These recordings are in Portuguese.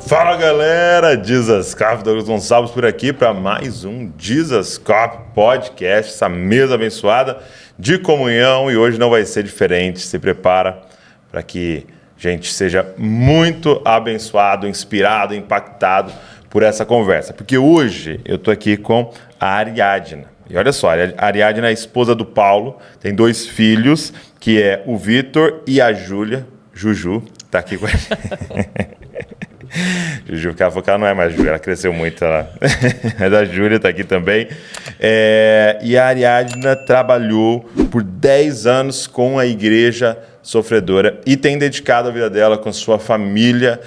Fala galera, Jesus Cop, Douglas Gonçalves por aqui para mais um Jesus Cop Podcast, essa mesa abençoada de comunhão, e hoje não vai ser diferente. Se prepara para que a gente seja muito abençoado, inspirado, impactado por essa conversa, porque hoje eu estou aqui com a Ariadna. E olha só, a Ariadna é a esposa do Paulo, tem 2 filhos, que é o Vitor e a Júlia. Juju está aqui com a gente. Juju, porque ela falou que ela não é mais Júlia, ela cresceu muito. Mas a Júlia está aqui também. E a Ariadna trabalhou por 10 anos com a Igreja Sofredora e tem dedicado a vida dela com sua família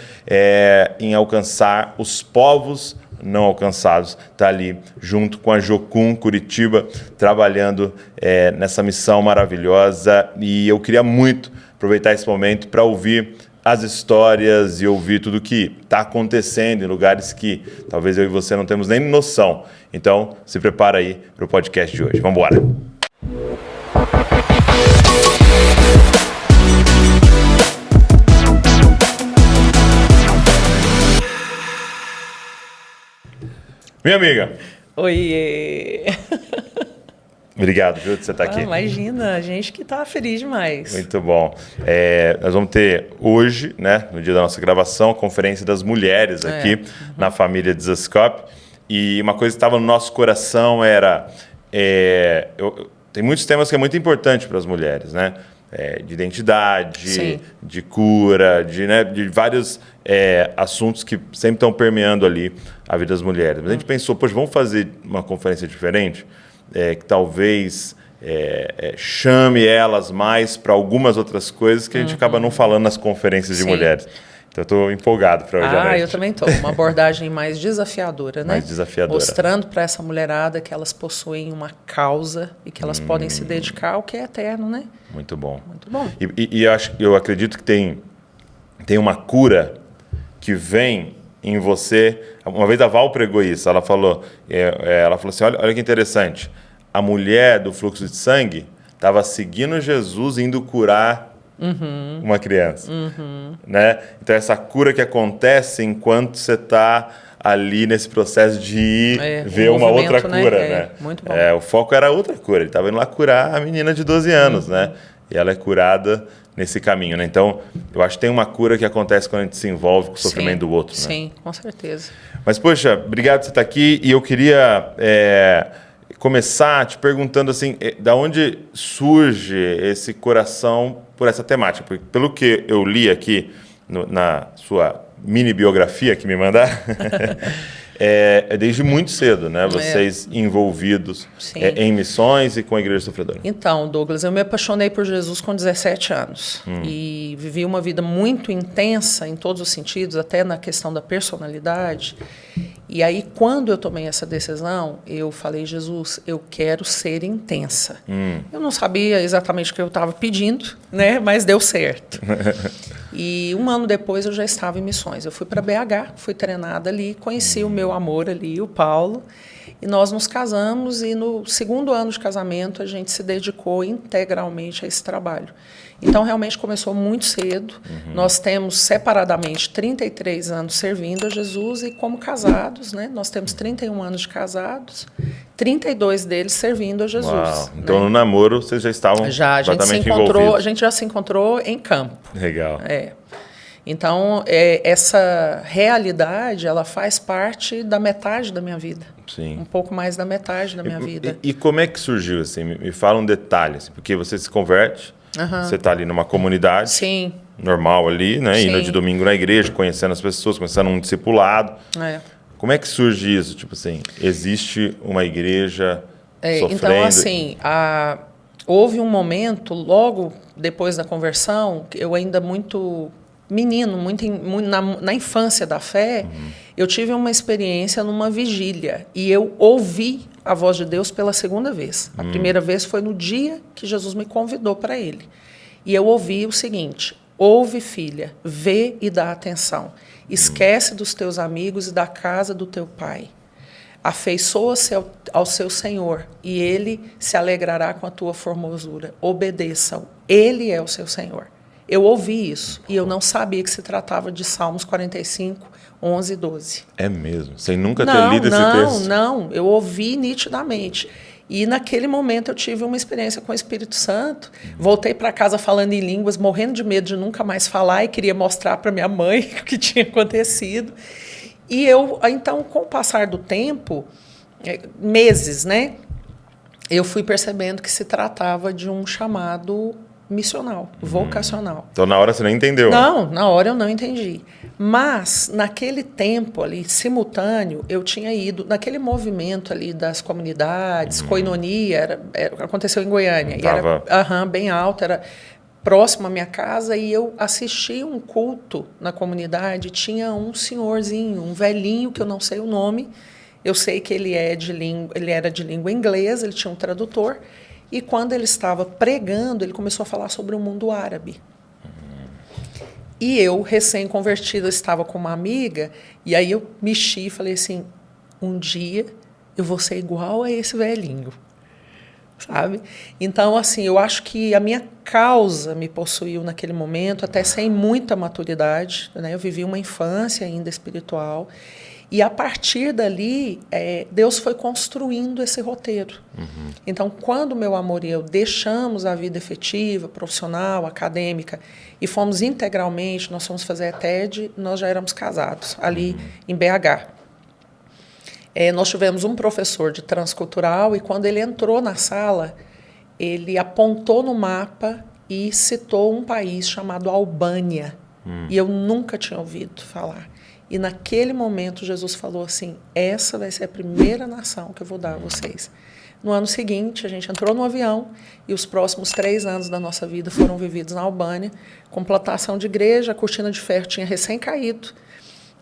em alcançar os povos não alcançados. Está ali junto com a Jocum Curitiba, trabalhando nessa missão maravilhosa. E eu queria muito aproveitar esse momento para ouvir as histórias e ouvir tudo que está acontecendo em lugares que talvez eu e você não temos nem noção. Então, se prepara aí para o podcast de hoje. Vamos embora! Minha amiga. Oiê! Obrigado, viu, de você estar aqui. Imagina, a gente que está feliz demais. Muito bom. Nós vamos ter hoje, né, no dia da nossa gravação, a Conferência das Mulheres aqui na família Jesus Cop. E uma coisa que estava no nosso coração era... tem muitos temas que é muito importante para as mulheres, né? De identidade, sim, de cura, de vários assuntos que sempre estão permeando ali a vida das mulheres. Mas a gente pensou, poxa, vamos fazer uma conferência diferente? Que talvez chame elas mais para algumas outras coisas que a gente acaba não falando nas conferências de mulheres. Então, eu estou empolgado para hoje à noite. Eu também estou. Uma abordagem mais desafiadora, né? Mais desafiadora. Mostrando para essa mulherada que elas possuem uma causa e que elas podem se dedicar ao que é eterno, né? Muito bom. Muito bom. E eu acredito que tem uma cura que vem em você. Uma vez a Val pregou isso, ela falou assim, olha que interessante, a mulher do fluxo de sangue estava seguindo Jesus, indo curar uma criança. Né? Então, essa cura que acontece enquanto você está ali nesse processo de ir ver uma outra cura. Né? Muito bom. O foco era outra cura, ele estava indo lá curar a menina de 12 anos, né? E ela é curada nesse caminho, né? Então, eu acho que tem uma cura que acontece quando a gente se envolve com o sofrimento do outro, né? Sim, com certeza. Mas, poxa, obrigado por você estar aqui. E eu queria começar te perguntando, assim, da onde surge esse coração por essa temática? Porque, pelo que eu li aqui na sua mini biografia que me mandaram, desde muito cedo, né? Vocês envolvidos em missões e com a Igreja Sofredora. Então, Douglas, eu me apaixonei por Jesus com 17 anos e vivi uma vida muito intensa em todos os sentidos, até na questão da personalidade. E aí, quando eu tomei essa decisão, eu falei, Jesus, eu quero ser intensa. Eu não sabia exatamente o que eu estava pedindo, né? Mas deu certo. E 1 ano depois eu já estava em missões. Eu fui para BH, fui treinada ali, conheci o meu amor ali, o Paulo, e nós nos casamos, e no 2º ano de casamento a gente se dedicou integralmente a esse trabalho. Então, realmente começou muito cedo. Nós temos separadamente 33 anos servindo a Jesus, e como casados, né, nós temos 31 anos de casados, 32 deles servindo a Jesus. Uau. Então, no namoro, vocês já estavam completamente envolvidos. A gente já se encontrou em campo. Legal. Então, essa realidade, ela faz parte da metade da minha vida. Sim. Um pouco mais da metade da minha vida. E como é que surgiu? Assim, me fala um detalhe. Assim, porque você se converte, você está ali numa comunidade normal ali, né? Indo de domingo na igreja, conhecendo as pessoas, começando um discipulado. Como é que surge isso? Tipo assim, existe uma igreja sofrendo? Então, assim, houve um momento, logo depois da conversão, eu ainda muito menino, na infância da fé, eu tive uma experiência numa vigília e eu ouvi a voz de Deus pela 2ª vez. A primeira vez foi no dia que Jesus me convidou para Ele. E eu ouvi o seguinte: ouve, filha, vê e dá atenção. Esquece dos teus amigos e da casa do teu pai. Afeiçoa-se ao seu Senhor e Ele se alegrará com a tua formosura. Obedeça-o. Ele é o seu Senhor. Eu ouvi isso e eu não sabia que se tratava de Salmos 45, 11 e 12. É mesmo? Sem nunca ter lido esse texto? Não. Eu ouvi nitidamente. E naquele momento eu tive uma experiência com o Espírito Santo. Voltei para casa falando em línguas, morrendo de medo de nunca mais falar e queria mostrar para minha mãe o que tinha acontecido. E eu, então, com o passar do tempo, meses, né? Eu fui percebendo que se tratava de um chamado missional, vocacional. Então, na hora você não entendeu? Não, na hora eu não entendi. Mas, naquele tempo ali, simultâneo, eu tinha ido naquele movimento ali das comunidades, Koinonia, aconteceu em Goiânia. E era bem alto, era próximo à minha casa, e eu assisti um culto na comunidade. Tinha um senhorzinho, um velhinho, que eu não sei o nome. Eu sei que ele era de língua inglesa, ele tinha um tradutor. E quando ele estava pregando, ele começou a falar sobre o mundo árabe. E eu, recém-convertida, estava com uma amiga, e aí eu mexi e falei assim, um dia eu vou ser igual a esse velhinho, sabe? Então, assim, eu acho que a minha causa me possuiu naquele momento, até sem muita maturidade, né? Eu vivi uma infância ainda espiritual, e a partir dali, Deus foi construindo esse roteiro. Então, quando meu amor e eu deixamos a vida efetiva, profissional, acadêmica, e fomos integralmente, nós fomos fazer a TED, nós já éramos casados, ali em BH. Nós tivemos um professor de transcultural, e quando ele entrou na sala, ele apontou no mapa e citou um país chamado Albânia. E eu nunca tinha ouvido falar. E naquele momento Jesus falou assim, essa vai ser a primeira nação que eu vou dar a vocês. No ano seguinte, a gente entrou no avião e os próximos 3 anos da nossa vida foram vividos na Albânia, com plantação de igreja, a cortina de ferro tinha recém caído.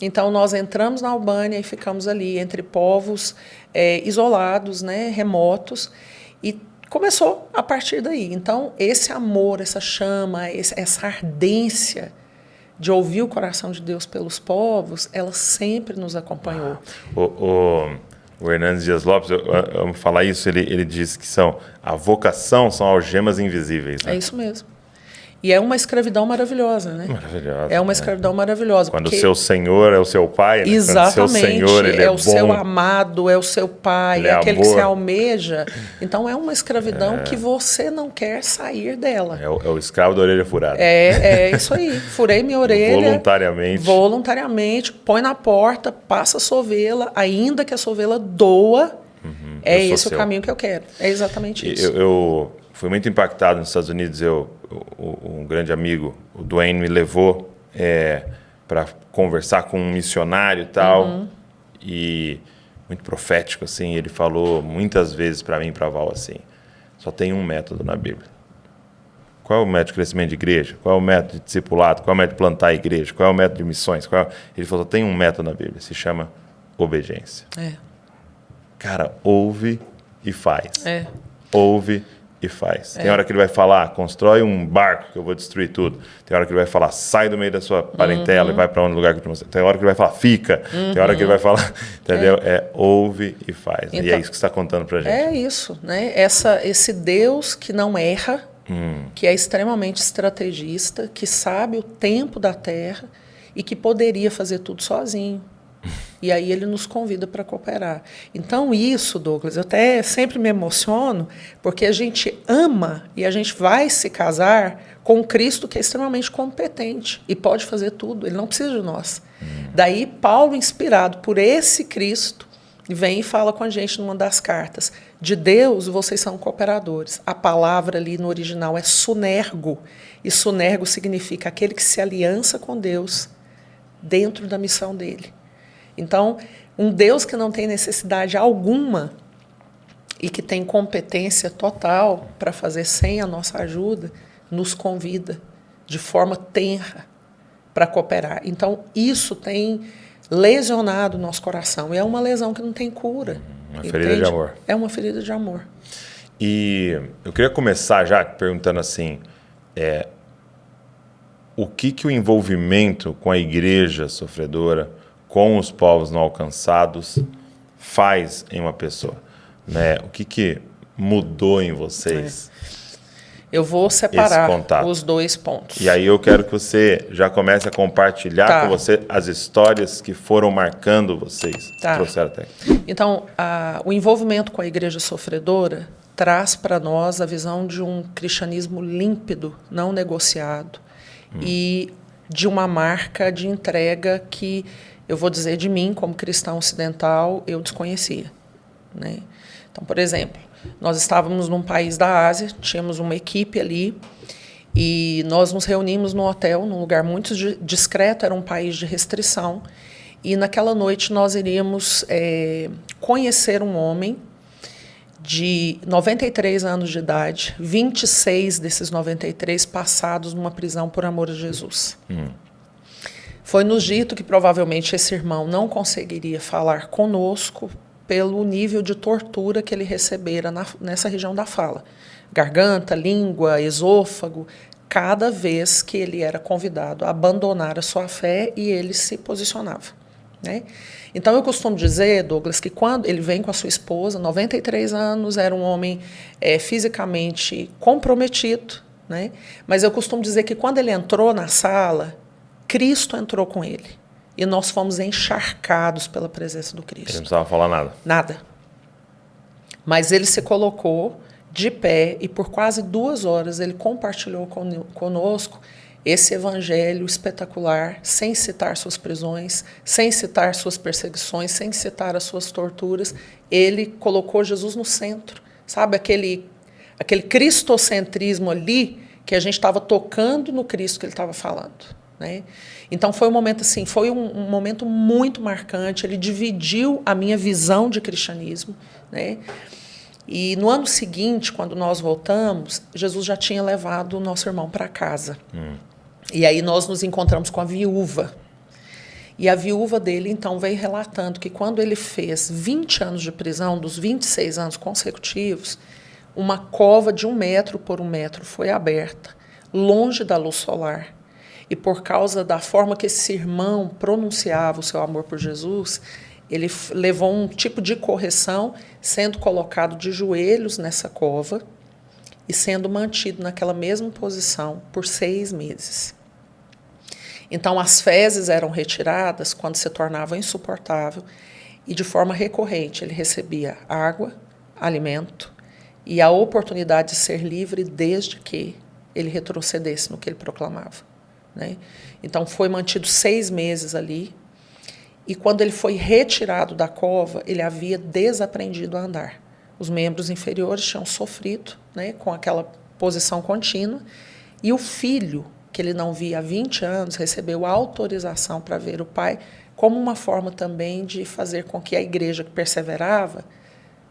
Então, nós entramos na Albânia e ficamos ali entre povos isolados, né, remotos, e começou a partir daí. Então, esse amor, essa chama, essa ardência de ouvir o coração de Deus pelos povos, ela sempre nos acompanhou. O Hernandes Dias Lopes, eu amo falar isso, ele diz que a vocação são algemas invisíveis. Né? É isso mesmo. E é uma escravidão maravilhosa, né? Maravilhosa. É uma escravidão maravilhosa. Quando o seu Senhor é o seu pai, né? Exatamente. Quando o seu Senhor, ele é o bom, seu amado, é o seu pai, é aquele amor. que você almeja. Então, é uma escravidão que você não quer sair dela. É o escravo da orelha furada. É isso aí. Furei minha orelha. Voluntariamente. Põe na porta, passa a sovela, ainda que a sovela doa. É esse o caminho que eu quero. É exatamente isso. Eu fui muito impactado nos Estados Unidos. Um grande amigo, o Dwayne, me levou para conversar com um missionário e tal, e muito profético, assim, ele falou muitas vezes para mim, para Val, assim, só tem um método na Bíblia. Qual é o método de crescimento de igreja? Qual é o método de discipulado? Qual é o método de plantar a igreja? Qual é o método de missões? Ele falou, só tem um método na Bíblia, se chama obediência. Cara, ouve e faz. Ouve e faz. Tem hora que ele vai falar, constrói um barco que eu vou destruir tudo. Tem hora que ele vai falar, sai do meio da sua parentela e vai para um lugar que eu te mostrei. Tem hora que ele vai falar, fica. Tem hora que ele vai falar, entendeu? Ouve e faz. Então, e é isso que você está contando para a gente. É isso, né? Esse Deus que não erra, que é extremamente estrategista, que sabe o tempo da terra e que poderia fazer tudo sozinho. E aí ele nos convida para cooperar. Então isso, Douglas, eu até sempre me emociono, porque a gente ama e a gente vai se casar com um Cristo que é extremamente competente e pode fazer tudo, ele não precisa de nós. Daí Paulo, inspirado por esse Cristo, vem e fala com a gente numa das cartas, de Deus vocês são cooperadores. A palavra ali no original é sunergo, e sunergo significa aquele que se aliança com Deus dentro da missão dele. Então, um Deus que não tem necessidade alguma e que tem competência total para fazer sem a nossa ajuda, nos convida de forma tenra para cooperar. Então, isso tem lesionado o nosso coração. E é uma lesão que não tem cura. Uma ferida de amor. É uma ferida de amor. E eu queria começar já perguntando assim, o que o envolvimento com a igreja sofredora, com os povos não alcançados, faz em uma pessoa, né? O que mudou em vocês? Eu vou separar os dois pontos. E aí eu quero que você já comece a compartilhar com você as histórias que foram marcando vocês. Trouxeram até aqui. Então, o envolvimento com a igreja sofredora traz para nós a visão de um cristianismo límpido, não negociado, e de uma marca de entrega que, eu vou dizer de mim, como cristão ocidental, eu desconhecia, né? Então, por exemplo, nós estávamos num país da Ásia, tínhamos uma equipe ali, e nós nos reunimos no hotel, num lugar muito discreto, era um país de restrição, e naquela noite nós iríamos conhecer um homem de 93 anos de idade, 26 desses 93 passados numa prisão por amor a Jesus. Foi nos dito que provavelmente esse irmão não conseguiria falar conosco pelo nível de tortura que ele recebera nessa região da fala. Garganta, língua, esôfago, cada vez que ele era convidado a abandonar a sua fé e ele se posicionava, né? Então, eu costumo dizer, Douglas, que quando ele vem com a sua esposa, 93 anos, era um homem fisicamente comprometido, né? Mas eu costumo dizer que quando ele entrou na sala, Cristo entrou com ele. E nós fomos encharcados pela presença do Cristo. Ele não precisava falar nada. Nada. Mas ele se colocou de pé e por quase 2 horas ele compartilhou conosco esse evangelho espetacular, sem citar suas prisões, sem citar suas perseguições, sem citar as suas torturas. Ele colocou Jesus no centro. Sabe aquele cristocentrismo ali que a gente estava tocando no Cristo que ele estava falando, né? Então foi um momento assim, foi um momento muito marcante. Ele dividiu a minha visão de cristianismo, né? E no ano seguinte, quando nós voltamos, Jesus já tinha levado o nosso irmão para casa. E aí nós nos encontramos com a viúva. E a viúva dele, então, veio relatando que quando ele fez 20 anos de prisão, dos 26 anos consecutivos, uma cova de 1 metro por 1 metro foi aberta, longe da luz solar. E por causa da forma que esse irmão pronunciava o seu amor por Jesus, ele levou um tipo de correção, sendo colocado de joelhos nessa cova e sendo mantido naquela mesma posição por 6 meses. Então, as fezes eram retiradas quando se tornava insuportável e, de forma recorrente, ele recebia água, alimento e a oportunidade de ser livre desde que ele retrocedesse no que ele proclamava, né? Então, foi mantido 6 meses ali e, quando ele foi retirado da cova, ele havia desaprendido a andar. Os membros inferiores tinham sofrido, né, com aquela posição contínua, e o filho, que ele não via há 20 anos, recebeu autorização para ver o pai, como uma forma também de fazer com que a igreja que perseverava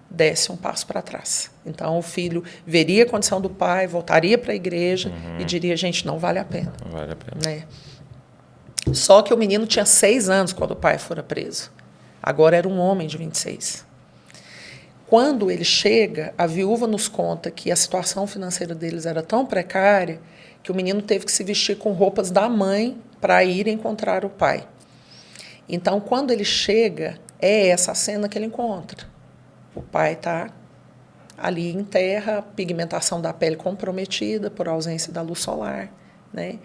desse um passo para trás. Então, o filho veria a condição do pai, voltaria para a igreja e diria, gente, não vale a pena. Não vale a pena. Né? Só que o menino tinha 6 anos quando o pai fora preso. Agora era um homem de 26. Quando ele chega, a viúva nos conta que a situação financeira deles era tão precária que o menino teve que se vestir com roupas da mãe para ir encontrar o pai. Então, quando ele chega, é essa a cena que ele encontra. O pai está ali em terra, pigmentação da pele comprometida por ausência da luz solar, né?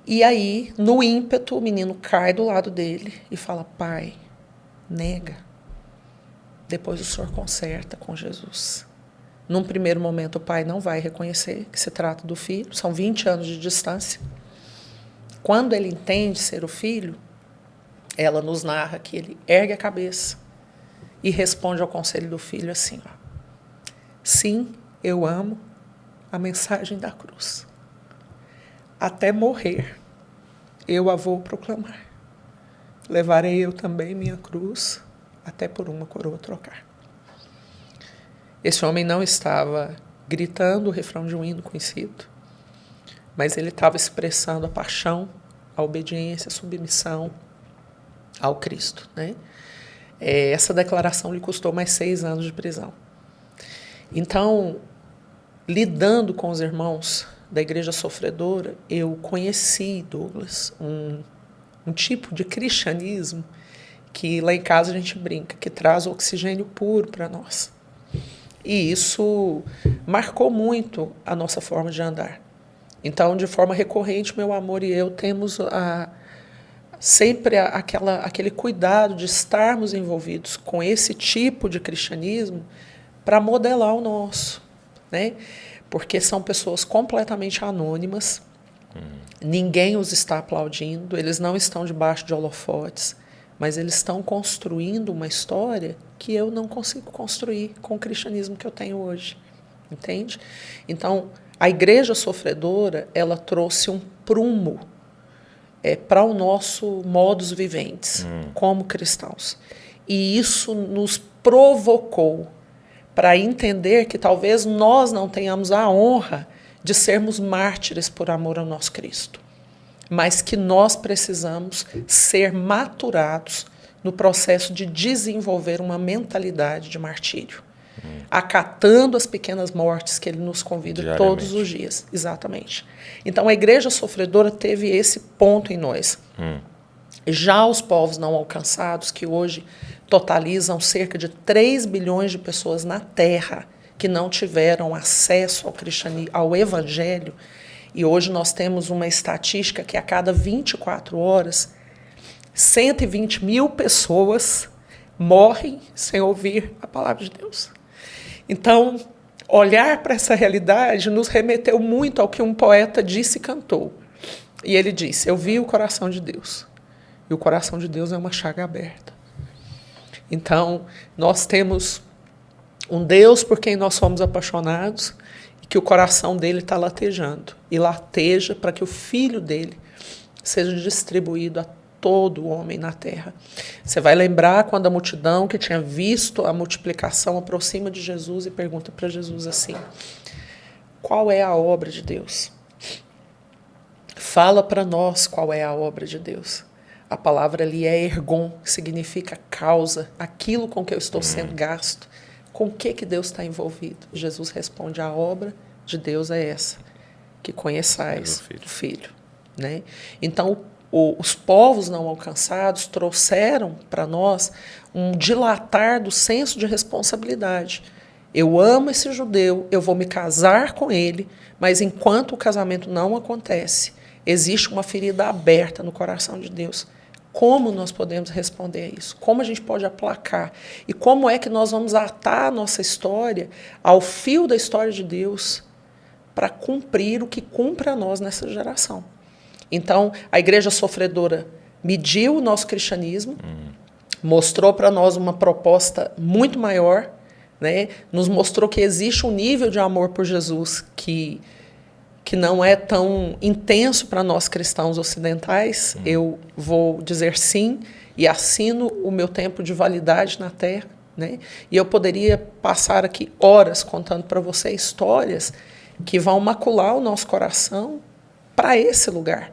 E aí, no ímpeto, o menino cai do lado dele e fala, pai, nega. Depois o senhor conserta com Jesus. Num primeiro momento, o pai não vai reconhecer que se trata do filho, são 20 anos de distância. Quando ele entende ser o filho, ela nos narra que ele ergue a cabeça e responde ao conselho do filho assim, ó, sim, eu amo a mensagem da cruz. Até morrer, eu a vou proclamar. Levarei eu também minha cruz, até por uma coroa trocar. Esse homem não estava gritando o refrão de um hino conhecido, mas ele estava expressando a paixão, a obediência, a submissão ao Cristo, né? Essa declaração lhe custou mais 6 anos de prisão. Então, lidando com os irmãos da igreja sofredora, eu conheci, Douglas, um tipo de cristianismo que lá em casa a gente brinca, que traz oxigênio puro para nós. E isso marcou muito a nossa forma de andar. Então, de forma recorrente, meu amor e eu temos sempre aquele cuidado de estarmos envolvidos com esse tipo de cristianismo para modelar o nosso, né? Porque são pessoas completamente anônimas, ninguém os está aplaudindo, eles não estão debaixo de holofotes, mas eles estão construindo uma história que eu não consigo construir com o cristianismo que eu tenho hoje, entende? Então, a igreja sofredora, ela trouxe um prumo para o nosso modus vivendi, como cristãos. E isso nos provocou para entender que talvez nós não tenhamos a honra de sermos mártires por amor ao nosso Cristo, mas que nós precisamos ser maturados no processo de desenvolver uma mentalidade de martírio, acatando as pequenas mortes que ele nos convida todos os dias. Exatamente. Então, a igreja sofredora teve esse ponto em nós. Já os povos não alcançados, que hoje totalizam cerca de 3 bilhões de pessoas na Terra que não tiveram acesso ao cristianismo, ao evangelho, e hoje nós temos uma estatística que a cada 24 horas, 120 mil pessoas morrem sem ouvir a palavra de Deus. Então, olhar para essa realidade nos remeteu muito ao que um poeta disse e cantou. E ele disse: eu vi o coração de Deus. E o coração de Deus é uma chaga aberta. Então, nós temos um Deus por quem nós somos apaixonados e que o coração dele está latejando. E lateja para que o filho dele seja distribuído a todo homem na terra. Você vai lembrar quando a multidão que tinha visto a multiplicação aproxima de Jesus e pergunta para Jesus assim: qual é a obra de Deus? Fala para nós qual é a obra de Deus. A palavra ali é ergon, que significa causa, aquilo com que eu estou sendo gasto. Com o que Deus está envolvido? Jesus responde: a obra de Deus é essa, que conheçais o Filho. Né? Então, os povos não alcançados trouxeram para nós um dilatar do senso de responsabilidade. Eu amo esse judeu, eu vou me casar com ele, mas enquanto o casamento não acontece, existe uma ferida aberta no coração de Deus. Como nós podemos responder a isso? Como a gente pode aplacar? E como é que nós vamos atar a nossa história ao fio da história de Deus para cumprir o que cumpre a nós nessa geração? Então, a igreja sofredora mediu o nosso cristianismo, mostrou para nós uma proposta muito maior, né? Nos mostrou que existe um nível de amor por Jesus que não é tão intenso para nós cristãos ocidentais. Eu vou dizer sim e assino o meu tempo de validade na Terra. Né? E eu poderia passar aqui horas contando para você histórias que vão macular o nosso coração para esse lugar.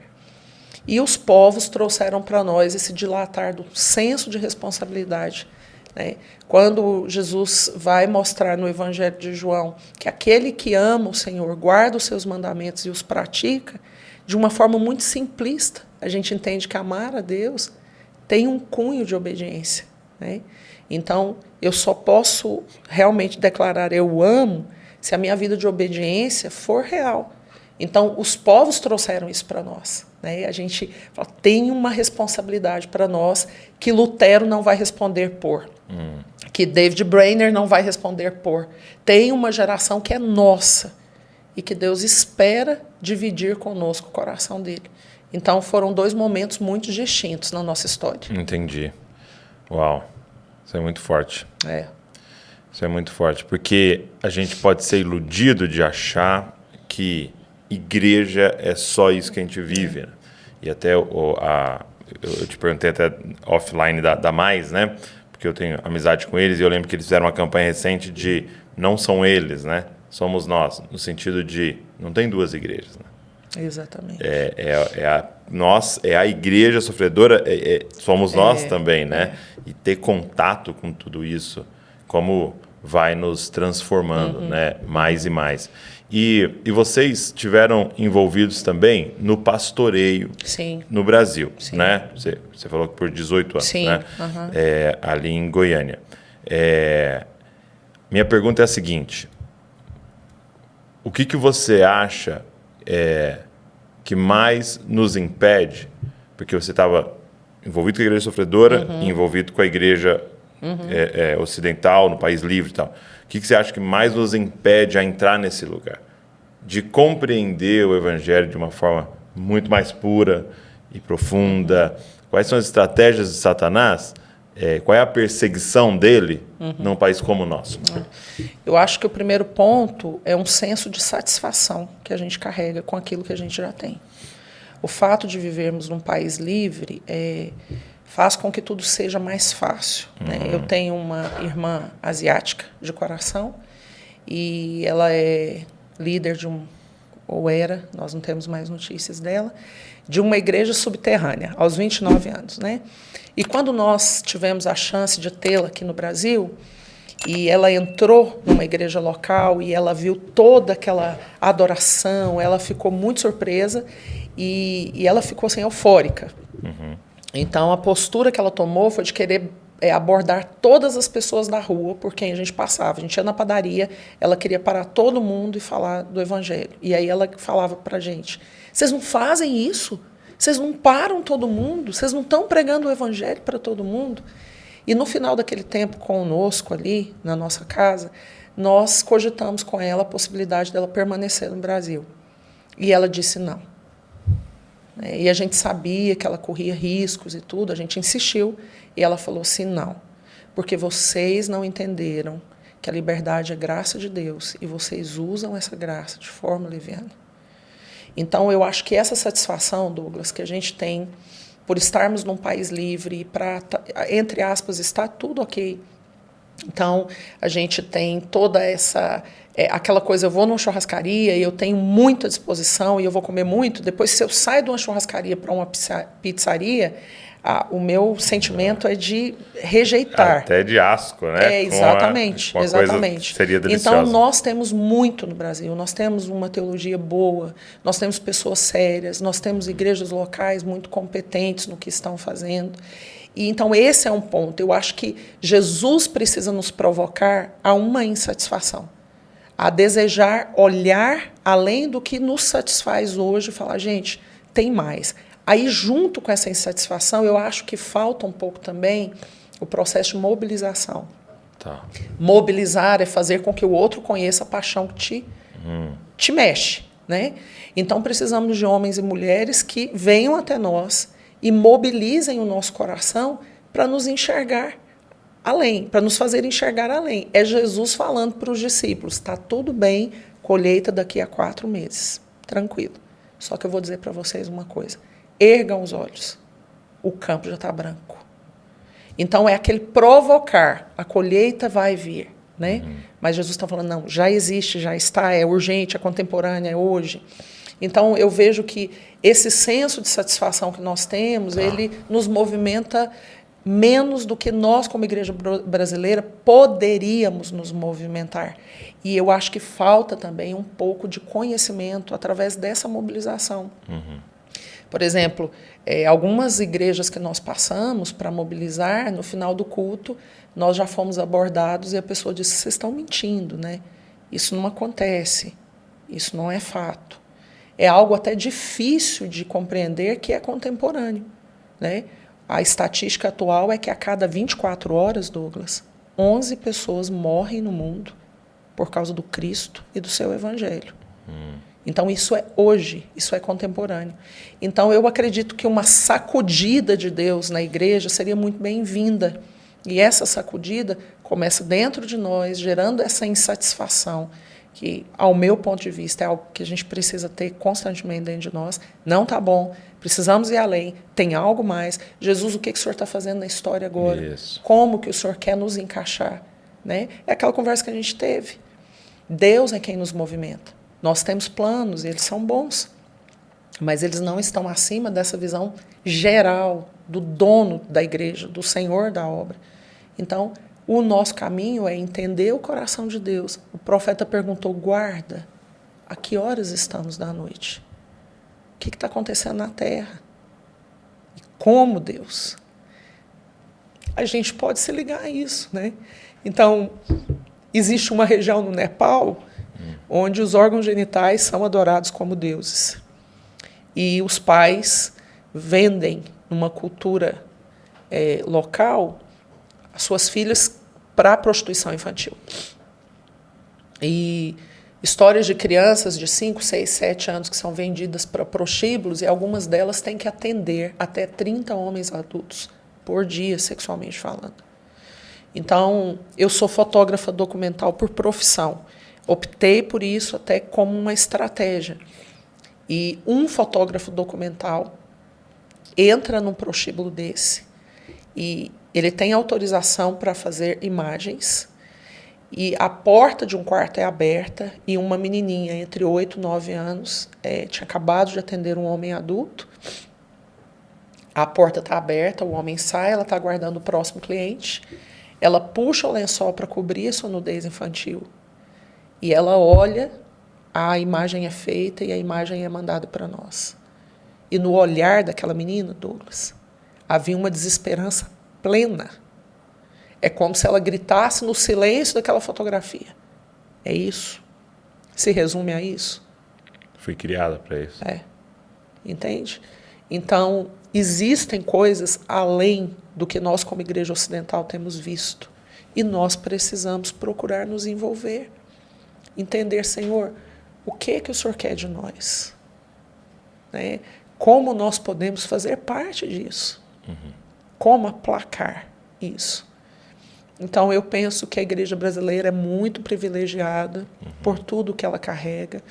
E os povos trouxeram para nós esse dilatar do senso de responsabilidade. Né? Quando Jesus vai mostrar no Evangelho de João que aquele que ama o Senhor guarda os seus mandamentos e os pratica, de uma forma muito simplista, a gente entende que amar a Deus tem um cunho de obediência. Né? Então, eu só posso realmente declarar eu amo se a minha vida de obediência for real. Então, os povos trouxeram isso para nós. Né? A gente fala, tem uma responsabilidade para nós que Lutero não vai responder por, que David Brainerd não vai responder por. Tem uma geração que é nossa e que Deus espera dividir conosco o coração dele. Então, foram 2 momentos muito distintos na nossa história. Entendi. Uau, isso é muito forte. Isso é muito forte, porque a gente pode ser iludido de achar que igreja é só isso que a gente vive. Né? E até eu te perguntei até offline da Mais, né? Porque eu tenho amizade com eles e eu lembro que eles fizeram uma campanha recente de não são eles, né? Somos nós, no sentido de não tem 2 igrejas. Né? Exatamente. É a igreja sofredora, somos nós também, né? E ter contato com tudo isso, como vai nos transformando, né? Mais e mais. E vocês estiveram envolvidos também no pastoreio. Sim. No Brasil, Sim. né? Você falou que por 18 anos, Sim. né? Ali em Goiânia. Minha pergunta é a seguinte: o que você acha que mais nos impede, porque você estava envolvido com a igreja sofredora e envolvido com a igreja ocidental, no país livre e tal. O que você acha que mais nos impede a entrar nesse lugar? De compreender o evangelho de uma forma muito mais pura e profunda? Quais são as estratégias de Satanás? Qual é a perseguição dele num país como o nosso? Eu acho que o primeiro ponto é um senso de satisfação que a gente carrega com aquilo que a gente já tem. O fato de vivermos num país livre faz com que tudo seja mais fácil, né? Eu tenho uma irmã asiática de coração e ela é líder ou era, nós não temos mais notícias dela, de uma igreja subterrânea, aos 29 anos, né? E quando nós tivemos a chance de tê-la aqui no Brasil, e ela entrou numa igreja local e ela viu toda aquela adoração, ela ficou muito surpresa e ela ficou assim, eufórica. Então, a postura que ela tomou foi de querer abordar todas as pessoas da rua por quem a gente passava. A gente ia na padaria, ela queria parar todo mundo e falar do evangelho. E aí ela falava para a gente, vocês não fazem isso? Vocês não param todo mundo? Vocês não estão pregando o evangelho para todo mundo? E no final daquele tempo conosco ali, na nossa casa, nós cogitamos com ela a possibilidade dela permanecer no Brasil. E ela disse não. E a gente sabia que ela corria riscos e tudo, a gente insistiu, e ela falou assim, não, porque vocês não entenderam que a liberdade é graça de Deus, e vocês usam essa graça de forma leviana. Então, eu acho que essa satisfação, Douglas, que a gente tem por estarmos num país livre, e para, entre aspas, está tudo ok. Então, a gente tem toda essa... aquela coisa, eu vou numa churrascaria e eu tenho muita disposição e eu vou comer muito. Depois, se eu saio de uma churrascaria para uma pizzaria, o meu sentimento é de rejeitar. Até de asco, né? Exatamente. Exatamente. Coisa seria deliciosa. Então, nós temos muito no Brasil. Nós temos uma teologia boa, nós temos pessoas sérias, nós temos igrejas locais muito competentes no que estão fazendo. E, então, esse é um ponto. Eu acho que Jesus precisa nos provocar a uma insatisfação, a desejar olhar além do que nos satisfaz hoje e falar, gente, tem mais. Aí, junto com essa insatisfação, eu acho que falta um pouco também o processo de mobilização. Tá. Mobilizar é fazer com que o outro conheça a paixão que te mexe, né? Então, precisamos de homens e mulheres que venham até nós e mobilizem o nosso coração para nos enxergar além, para nos fazer enxergar além. É Jesus falando para os discípulos, está tudo bem, colheita daqui a 4 meses, tranquilo. Só que eu vou dizer para vocês uma coisa, ergam os olhos, o campo já está branco. Então, é aquele provocar, a colheita vai vir, né? Mas Jesus está falando, não, já existe, já está, é urgente, é contemporânea, é hoje. Então, eu vejo que esse senso de satisfação que nós temos, ele nos movimenta menos do que nós, como igreja brasileira, poderíamos nos movimentar. E eu acho que falta também um pouco de conhecimento através dessa mobilização. Por exemplo, algumas igrejas que nós passamos para mobilizar, no final do culto, nós já fomos abordados e a pessoa disse, vocês estão mentindo, né? Isso não acontece, isso não é fato. É algo até difícil de compreender que é contemporâneo, né? A estatística atual é que a cada 24 horas, Douglas, 11 pessoas morrem no mundo por causa do Cristo e do seu evangelho. Então, isso é hoje, isso é contemporâneo. Então, eu acredito que uma sacudida de Deus na igreja seria muito bem-vinda. E essa sacudida começa dentro de nós, gerando essa insatisfação, que, ao meu ponto de vista, é algo que a gente precisa ter constantemente dentro de nós. Não está bom, precisamos ir além, tem algo mais. Jesus, o que o Senhor está fazendo na história agora? Isso. Como que o Senhor quer nos encaixar? Né? É aquela conversa que a gente teve. Deus é quem nos movimenta. Nós temos planos, eles são bons, mas eles não estão acima dessa visão geral do dono da igreja, do Senhor da obra. Então, o nosso caminho é entender o coração de Deus. O profeta perguntou, guarda, a que horas estamos da noite? O que está acontecendo na terra? E como, Deus? A gente pode se ligar a isso, né? Então, existe uma região no Nepal onde os órgãos genitais são adorados como deuses. E os pais vendem, numa cultura local, as suas filhas para a prostituição infantil. E histórias de crianças de 5, 6, 7 anos que são vendidas para prostíbulos, e algumas delas têm que atender até 30 homens adultos por dia, sexualmente falando. Então, eu sou fotógrafa documental por profissão. Optei por isso até como uma estratégia. E um fotógrafo documental entra num prostíbulo desse e ele tem autorização para fazer imagens, e a porta de um quarto é aberta e uma menininha entre 8 e 9 anos tinha acabado de atender um homem adulto. A porta está aberta, o homem sai, ela está aguardando o próximo cliente, ela puxa o lençol para cobrir a sua nudez infantil e ela olha, a imagem é feita e a imagem é mandada para nós. E no olhar daquela menina, Douglas, havia uma desesperança plena. É como se ela gritasse no silêncio daquela fotografia. É isso. Se resume a isso. Fui criada para isso. Entende? Então, existem coisas além do que nós, como Igreja Ocidental, temos visto. E nós precisamos procurar nos envolver. Entender, Senhor, o que o Senhor quer de nós? Né? Como nós podemos fazer parte disso? Como aplacar isso? Então, eu penso que a igreja brasileira é muito privilegiada por tudo que ela carrega.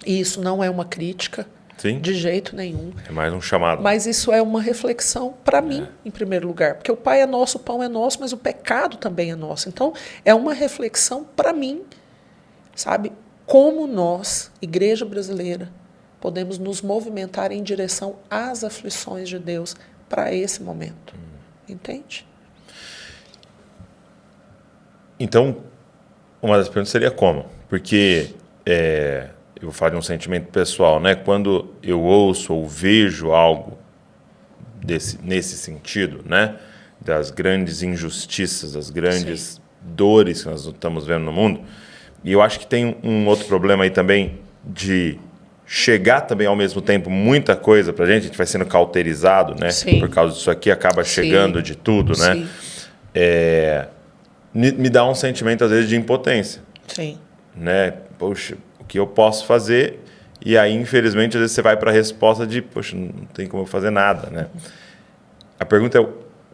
E isso não é uma crítica, Sim. de jeito nenhum. É mais um chamado. Mas isso é uma reflexão para mim, em primeiro lugar. Porque o Pai é nosso, o pão é nosso, mas o pecado também é nosso. Então, é uma reflexão para mim, sabe? Como nós, igreja brasileira, podemos nos movimentar em direção às aflições de Deus para esse momento. Entende? Então, uma das perguntas seria como? Porque eu vou falar de um sentimento pessoal, né? Quando eu ouço ou vejo algo nesse sentido, né? Das grandes injustiças, das grandes dores que nós estamos vendo no mundo, e eu acho que tem um outro problema aí também de chegar também ao mesmo tempo muita coisa pra gente, a gente vai sendo cauterizado, né? Sim. Por causa disso aqui, acaba chegando de tudo, né? Sim. Me dá um sentimento, às vezes, de impotência. Sim. Né? Poxa, o que eu posso fazer? E aí, infelizmente, às vezes você vai para a resposta de, poxa, não tem como eu fazer nada, né? A pergunta é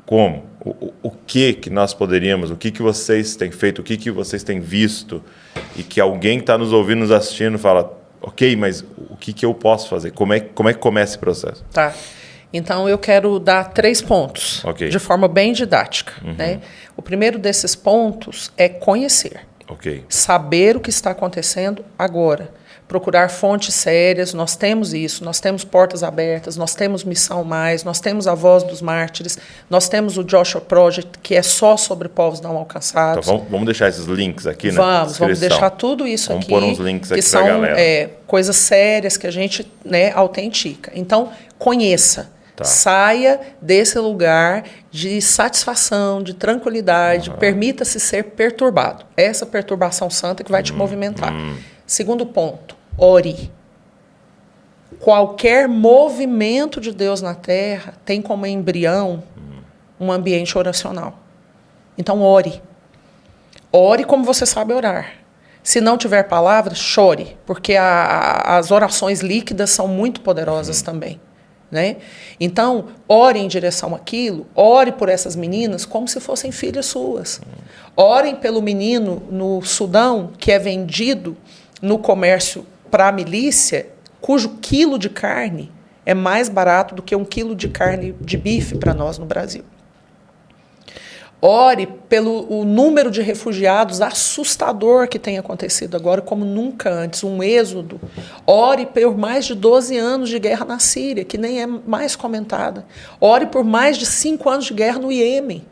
como? O que nós poderíamos, o que vocês têm feito, o que vocês têm visto, e que alguém que está nos ouvindo, nos assistindo, fala, ok, mas o que eu posso fazer? Como é que começa esse processo? Tá. Então, eu quero dar 3 pontos, de forma bem didática. Né? O primeiro desses pontos é conhecer. Saber o que está acontecendo agora. Procurar fontes sérias, nós temos isso, nós temos Portas Abertas, nós temos Missão Mais, nós temos a Voz dos Mártires, nós temos o Joshua Project, que é só sobre povos não alcançados. Então, vamos deixar esses links aqui na descrição. Vamos deixar tudo isso aqui. Vamos pôr uns links aqui que são pra galera. Coisas sérias que a gente autentica. Então, conheça. Tá. Saia desse lugar de satisfação, de tranquilidade, permita-se ser perturbado. Essa perturbação santa que vai te movimentar. Segundo ponto, ore. Qualquer movimento de Deus na Terra tem como embrião um ambiente oracional. Então, ore. Ore como você sabe orar. Se não tiver palavras, chore, porque as orações líquidas são muito poderosas também. Né? Então, ore em direção àquilo, ore por essas meninas como se fossem filhas suas. Orem pelo menino no Sudão, que é vendido no comércio para a milícia, cujo quilo de carne é mais barato do que 1 quilo de carne de bife para nós no Brasil. Ore pelo número de refugiados assustador que tem acontecido agora, como nunca antes, um êxodo. Ore por mais de 12 anos de guerra na Síria, que nem é mais comentada. Ore por mais de 5 anos de guerra no Iêmen.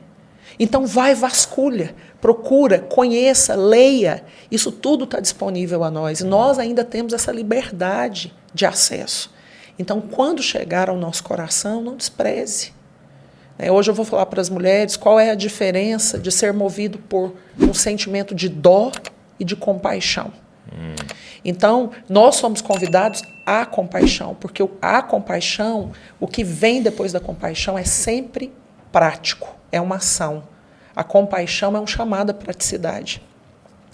Então, vasculha, procura, conheça, leia. Isso tudo está disponível a nós. E nós ainda temos essa liberdade de acesso. Então, quando chegar ao nosso coração, não despreze. Hoje eu vou falar para as mulheres qual é a diferença de ser movido por um sentimento de dó e de compaixão. Então, nós somos convidados à compaixão, porque a compaixão, o que vem depois da compaixão é sempre prático, é uma ação. A compaixão é um chamado à praticidade.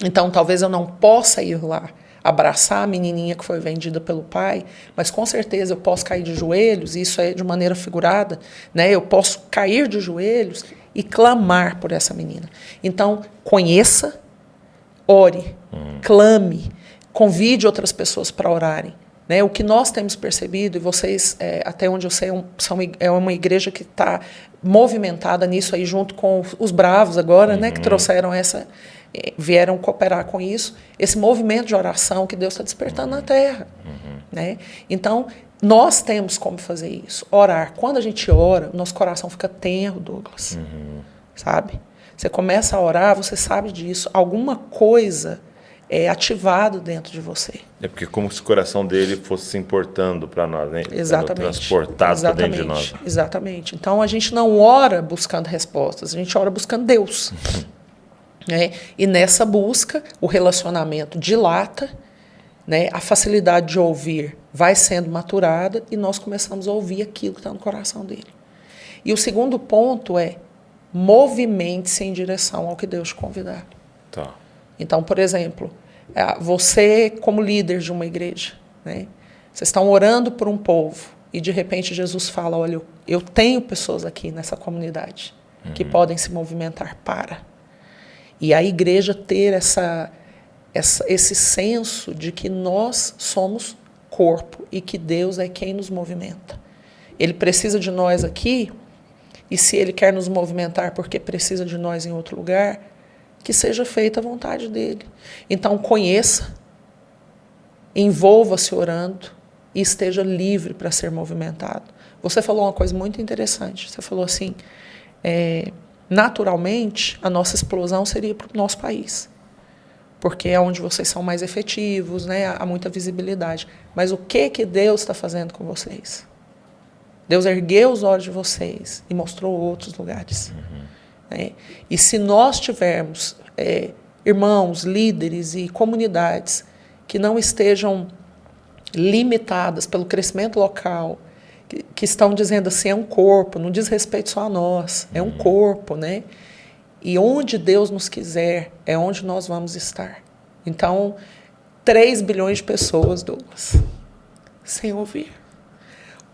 Então, talvez eu não possa ir lá abraçar a menininha que foi vendida pelo pai, mas com certeza eu posso cair de joelhos, e isso é de maneira figurada, né? Eu posso cair de joelhos e clamar por essa menina. Então, conheça, ore, clame, convide outras pessoas para orarem. O que nós temos percebido, e vocês, até onde eu sei, é uma igreja que está movimentada nisso aí, junto com os bravos agora, que trouxeram vieram cooperar com isso, esse movimento de oração que Deus está despertando na terra. Então, nós temos como fazer isso, orar. Quando a gente ora, o nosso coração fica tenro, Douglas, sabe? Você começa a orar, você sabe disso, alguma coisa é ativado dentro de você. É porque como se o coração dele fosse se importando para nós, né? Exatamente. Transportado para dentro de nós. Exatamente. Então, a gente não ora buscando respostas, a gente ora buscando Deus. E nessa busca, o relacionamento dilata, a facilidade de ouvir vai sendo maturada e nós começamos a ouvir aquilo que está no coração dele. E o segundo ponto é movimente-se em direção ao que Deus te convidar. Tá. Então, por exemplo, você como líder de uma igreja, vocês estão orando por um povo e de repente Jesus fala, olha, eu tenho pessoas aqui nessa comunidade que podem se movimentar para. E a igreja ter esse senso de que nós somos corpo e que Deus é quem nos movimenta. Ele precisa de nós aqui, e se Ele quer nos movimentar porque precisa de nós em outro lugar, que seja feita a vontade dEle. Então, conheça, envolva-se orando e esteja livre para ser movimentado. Você falou uma coisa muito interessante. Você falou assim, naturalmente, a nossa explosão seria para o nosso país, porque é onde vocês são mais efetivos, há muita visibilidade. Mas o que Deus está fazendo com vocês? Deus ergueu os olhos de vocês e mostrou outros lugares. E se nós tivermos irmãos, líderes e comunidades que não estejam limitadas pelo crescimento local, que estão dizendo assim, é um corpo, não diz respeito só a nós, é um corpo, E onde Deus nos quiser, é onde nós vamos estar. Então, 3 bilhões de pessoas, Douglas, sem ouvir.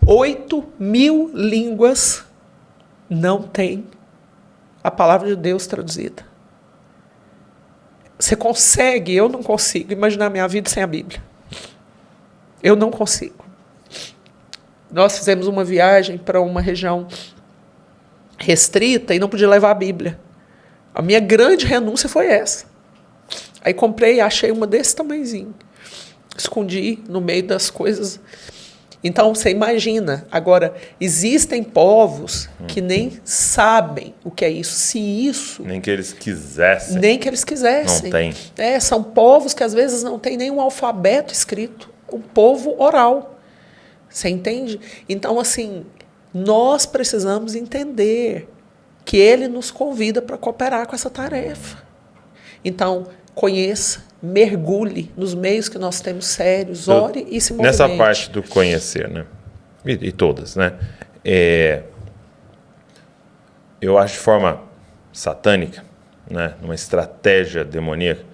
8.000 línguas não têm a palavra de Deus traduzida. Você consegue, eu não consigo, imaginar minha vida sem a Bíblia. Eu não consigo. Nós fizemos uma viagem para uma região restrita e não podia levar a Bíblia. A minha grande renúncia foi essa. Aí comprei, achei uma desse tamanhozinho. Escondi no meio das coisas. Então, você imagina. Agora, existem povos que nem sabem o que é isso. Se isso... Nem que eles quisessem. Nem que eles quisessem. Não tem. São povos que, às vezes, não têm nenhum alfabeto escrito. Um povo oral. Você entende? Então, assim, nós precisamos entender que Ele nos convida para cooperar com essa tarefa. Então, conheça, mergulhe nos meios que nós temos sérios, ore e se movimente. Nessa parte do conhecer, e todas, eu acho de forma satânica, numa estratégia demoníaca,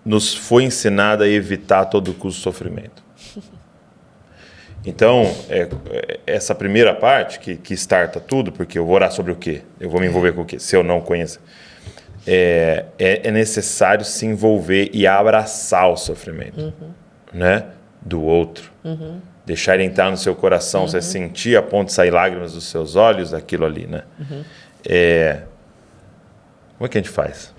nos foi ensinado a evitar a todo custo sofrimento. Então, essa primeira parte, que starta tudo, porque eu vou orar sobre o quê? Eu vou me envolver com o quê? Se eu não conheço. É necessário se envolver e abraçar o sofrimento, do outro. Deixar ele entrar no seu coração, você sentir a ponto de sair lágrimas dos seus olhos, aquilo ali, Como é que a gente faz?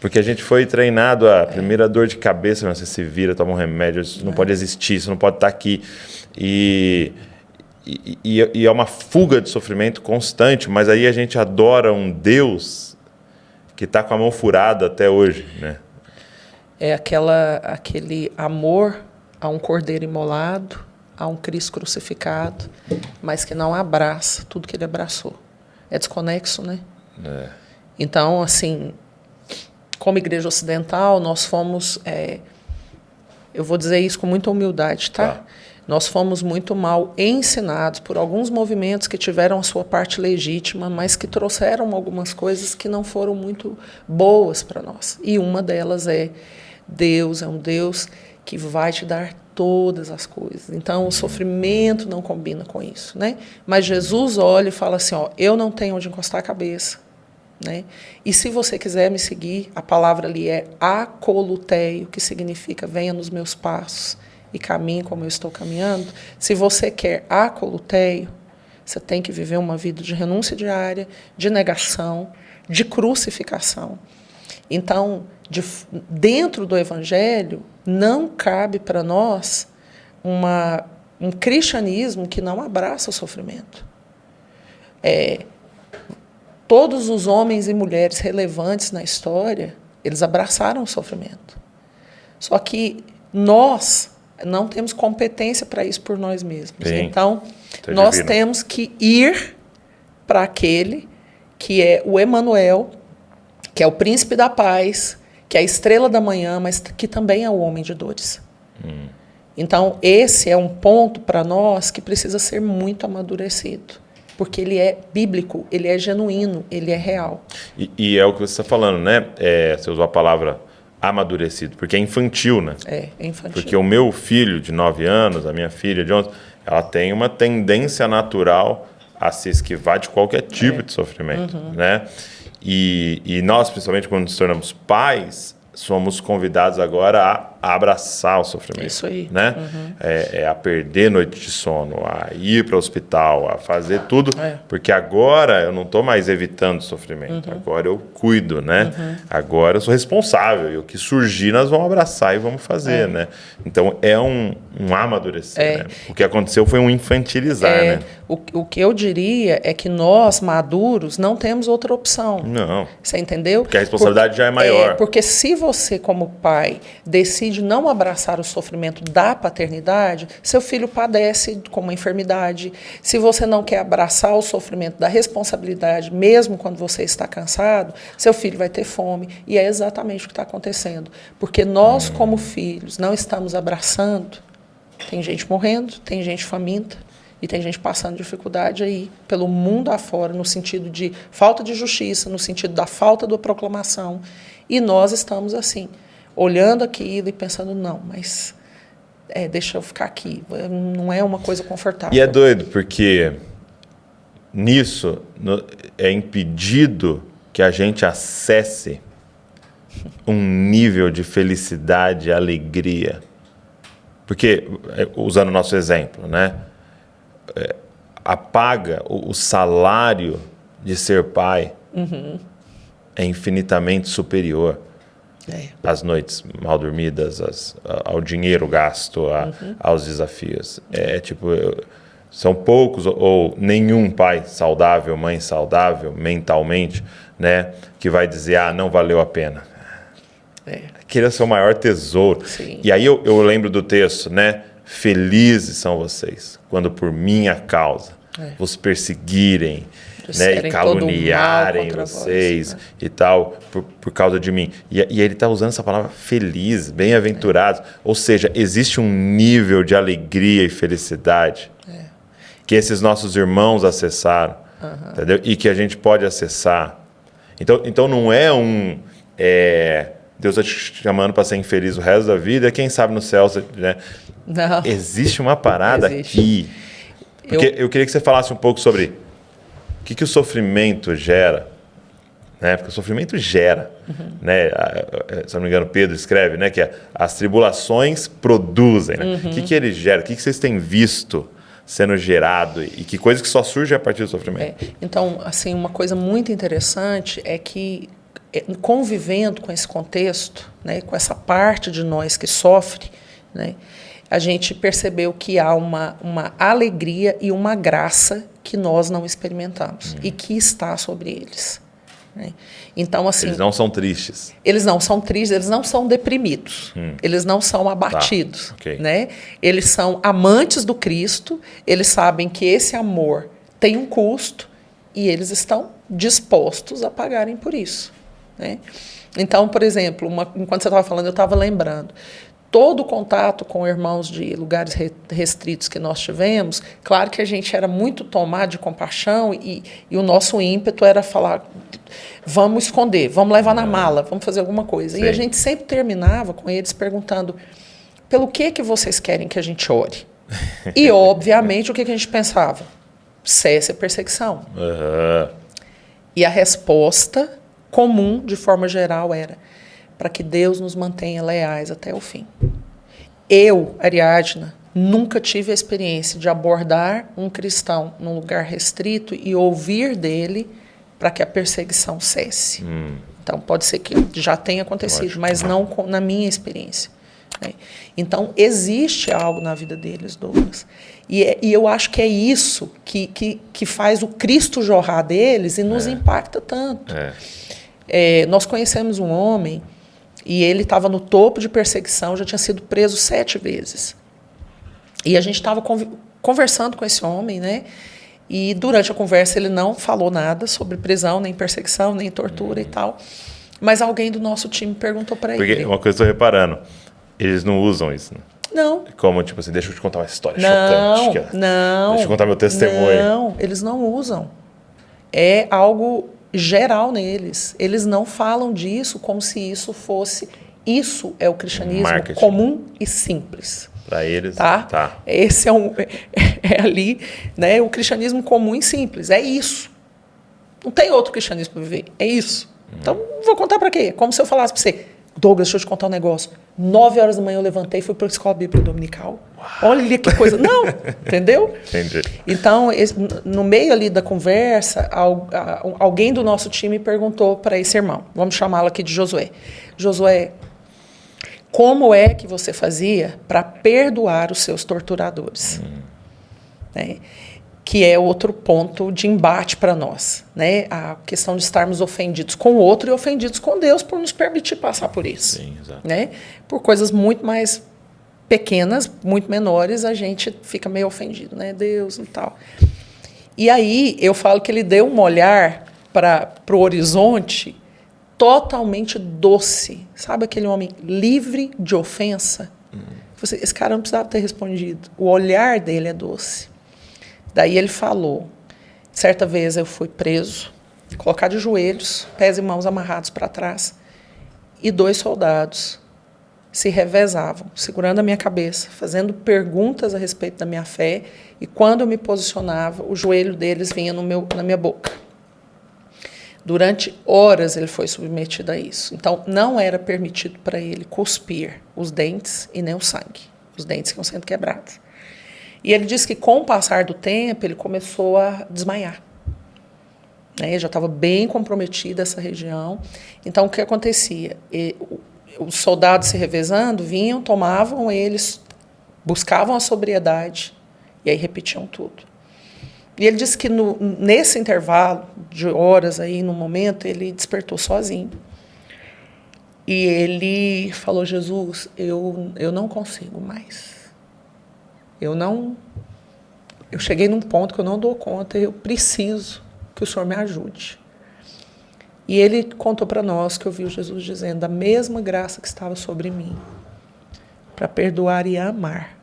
Porque a gente foi treinado, a primeira dor de cabeça, você se vira, toma um remédio, isso não pode existir, isso não pode estar aqui. E é uma fuga de sofrimento constante, mas aí a gente adora um Deus que está com a mão furada até hoje, É aquele amor a um cordeiro imolado, a um Cristo crucificado, mas que não abraça tudo que ele abraçou. É desconexo, né? Então, assim, como igreja ocidental, nós fomos, eu vou dizer isso com muita humildade, tá? Nós fomos muito mal ensinados por alguns movimentos que tiveram a sua parte legítima, mas que trouxeram algumas coisas que não foram muito boas para nós. E uma delas Deus é um Deus que vai te dar todas as coisas. Então, o sofrimento não combina com isso, né? Mas Jesus olha e fala assim, ó, eu não tenho onde encostar a cabeça, né? E se você quiser me seguir, a palavra ali é acoluteio, que significa venha nos meus passos e caminhe como eu estou caminhando. Se você quer acoluteio, você tem que viver uma vida de renúncia diária, de negação, de crucificação. Então, dentro do Evangelho, não cabe para nós um cristianismo que não abraça o sofrimento. Todos os homens e mulheres relevantes na história, eles abraçaram o sofrimento. Só que nós não temos competência para isso por nós mesmos. Sim. Então, nós temos que ir para aquele que é o Emanuel, que é o príncipe da paz, que é a estrela da manhã, mas que também é o homem de dores. Então, esse é um ponto para nós que precisa ser muito amadurecido, porque ele é bíblico, ele é genuíno, ele é real. E é o que você está falando, né? Você usou a palavra amadurecido, porque é infantil, né? É infantil. Porque o meu filho de 9 anos, a minha filha de 11, ela tem uma tendência natural a se esquivar de qualquer tipo de sofrimento, né? E nós, principalmente quando nos tornamos pais, somos convidados agora a abraçar o sofrimento. Isso aí. Né? A perder noite de sono, a ir para o hospital, a fazer tudo. Porque agora eu não estou mais evitando o sofrimento. Agora eu cuido, né? Agora eu sou responsável. E o que surgir, nós vamos abraçar e vamos fazer, né? Então é um amadurecer. Né? O que aconteceu foi um infantilizar, né? O que eu diria é que nós, maduros, não temos outra opção. Não. Você entendeu? Porque a responsabilidade já é maior. Porque se você, como pai, decide não abraçar o sofrimento da paternidade, seu filho padece com uma enfermidade. Se você não quer abraçar o sofrimento da responsabilidade, mesmo quando você está cansado, seu filho vai ter fome. E é exatamente o que está acontecendo. Porque nós, como filhos, não estamos abraçando. Tem gente morrendo, tem gente faminta. E tem gente passando dificuldade aí pelo mundo afora, no sentido de falta de justiça, no sentido da falta da proclamação. E nós estamos assim, olhando aquilo e pensando, não, mas deixa eu ficar aqui. Não é uma coisa confortável. E é doido, porque nisso é impedido que a gente acesse um nível de felicidade, alegria. Porque, usando o nosso exemplo, né? Apaga o salário de ser pai é infinitamente superior às noites mal dormidas, ao dinheiro gasto, aos desafios. São poucos ou nenhum pai saudável, mãe saudável mentalmente, né, que vai dizer, não valeu a pena. Aquele é o seu maior tesouro. Sim. E aí eu lembro do texto, né? Felizes são vocês, quando por minha causa vos perseguirem, né, e caluniarem vocês, né? E tal, por causa de mim. E ele está usando essa palavra feliz, bem-aventurados. Ou seja, existe um nível de alegria e felicidade que esses nossos irmãos acessaram, entendeu? E que a gente pode acessar. Então não é Deus está te chamando para ser infeliz o resto da vida, quem sabe no céu, né? Não. Existe uma parada aqui. Porque eu queria que você falasse um pouco sobre o que o sofrimento gera, né? Porque o sofrimento gera, né? Se não me engano, Pedro escreve, né? Que as tribulações produzem, né? O que ele gera? O que vocês têm visto sendo gerado e que coisa que só surge a partir do sofrimento? Então, assim, uma coisa muito interessante é que convivendo com esse contexto, né, com essa parte de nós que sofre, né, a gente percebeu que há uma alegria e uma graça que nós não experimentamos e que está sobre eles. né? Então, assim... Eles não são tristes. Eles não são tristes, eles não são deprimidos, eles não são abatidos, Tá. Okay. né? Eles são amantes do Cristo, eles sabem que esse amor tem um custo e eles estão dispostos a pagarem por isso, né? Então, por exemplo, enquanto você estava falando, eu estava lembrando, todo o contato com irmãos de lugares restritos que nós tivemos, claro que a gente era muito tomado de compaixão e o nosso ímpeto era falar, vamos esconder, vamos levar na mala, vamos fazer alguma coisa. Sim. E a gente sempre terminava com eles perguntando, pelo que vocês querem que a gente ore? E, obviamente, o que a gente pensava? Cesse a perseguição. E a resposta comum, de forma geral, era para que Deus nos mantenha leais até o fim. Eu, Ariadna, nunca tive a experiência de abordar um cristão num lugar restrito e ouvir dele para que a perseguição cesse. Então, pode ser que já tenha acontecido, mas não na minha experiência, né? Então, existe algo na vida deles, Douglas. E eu acho que é isso que faz o Cristo jorrar deles e nos impacta tanto. Nós conhecemos um homem e ele estava no topo de perseguição, já tinha sido preso 7 vezes. E a gente estava conversando com esse homem, né? E durante a conversa ele não falou nada sobre prisão, nem perseguição, nem tortura e tal. Mas alguém do nosso time perguntou para ele. Porque uma coisa que eu estou reparando, eles não usam isso, né? Não. Como, tipo assim, deixa eu te contar uma história chocante. Não. Deixa eu contar meu testemunho. Não, eles não usam. É algo geral neles. Eles não falam disso como se isso fosse... Isso é o cristianismo Marketing. Comum e simples. Para eles, tá. Esse é ali, né, o cristianismo comum e simples. É isso. Não tem outro cristianismo para viver. É isso. Então, vou contar para quê? Como se eu falasse para você, Douglas, deixa eu te contar um negócio. 9 horas da manhã eu levantei e fui para a escola bíblica dominical. Uau. Olha que coisa. Não, entendeu? Entendi. Então, no meio ali da conversa, alguém do nosso time perguntou para esse irmão, vamos chamá-lo aqui de Josué. Josué, como é que você fazia para perdoar os seus torturadores? Né? Que é outro ponto de embate para nós, né? A questão de estarmos ofendidos com o outro e ofendidos com Deus por nos permitir passar por isso. Sim, exato. Né? Por coisas muito mais pequenas, muito menores, a gente fica meio ofendido, né? Deus e tal. E aí eu falo que ele deu um olhar para o horizonte totalmente doce. Sabe aquele homem livre de ofensa? Esse cara não precisava ter respondido. O olhar dele é doce. Daí ele falou, certa vez eu fui preso, colocado de joelhos, pés e mãos amarrados para trás, e 2 soldados se revezavam, segurando a minha cabeça, fazendo perguntas a respeito da minha fé, e quando eu me posicionava, o joelho deles vinha na minha boca. Durante horas ele foi submetido a isso. Então, não era permitido para ele cuspir os dentes e nem o sangue. Os dentes iam sendo quebrados. E ele disse que, com o passar do tempo, ele começou a desmaiar. Né? Já estava bem comprometida essa região. Então, o que acontecia? Os soldados se revezando, vinham, tomavam eles, buscavam a sobriedade e aí repetiam tudo. E ele disse que nesse intervalo de horas, aí, no momento, ele despertou sozinho. E ele falou, Jesus, eu não consigo mais. Eu cheguei num ponto que eu não dou conta, eu preciso que o Senhor me ajude. E ele contou para nós que ouviu Jesus dizendo, a mesma graça que estava sobre mim, para perdoar e amar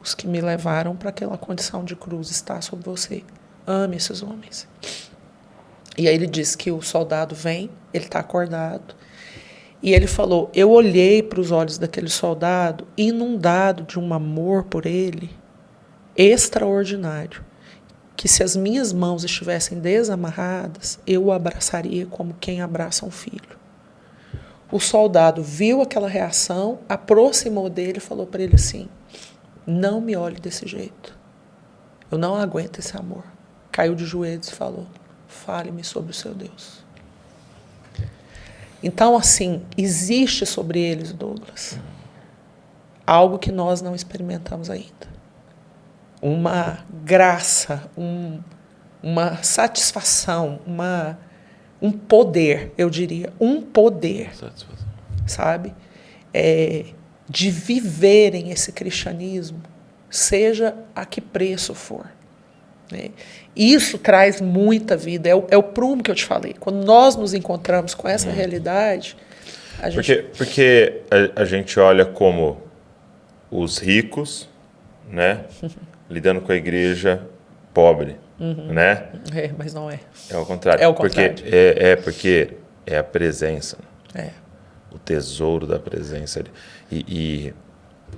os que me levaram para aquela condição de cruz está sobre você. Ame esses homens. E aí ele disse que o soldado vem, ele está acordado, e ele falou, eu olhei para os olhos daquele soldado, inundado de um amor por ele, extraordinário, que se as minhas mãos estivessem desamarradas, eu o abraçaria como quem abraça um filho. O soldado viu aquela reação, aproximou dele e falou para ele assim, não me olhe desse jeito, eu não aguento esse amor. Caiu de joelhos e falou, fale-me sobre o seu Deus. Então, assim, existe sobre eles, Douglas, algo que nós não experimentamos ainda. Uma graça, uma satisfação, um poder, eu diria, um poder, sabe? De viverem esse cristianismo, seja a que preço for. Né? Isso traz muita vida, é o prumo que eu te falei. Quando nós nos encontramos com essa realidade, a gente... Porque a gente olha como os ricos, né, lidando com a igreja pobre, né? Mas não é. É o contrário. É o contrário. Porque é a presença. O tesouro da presença. E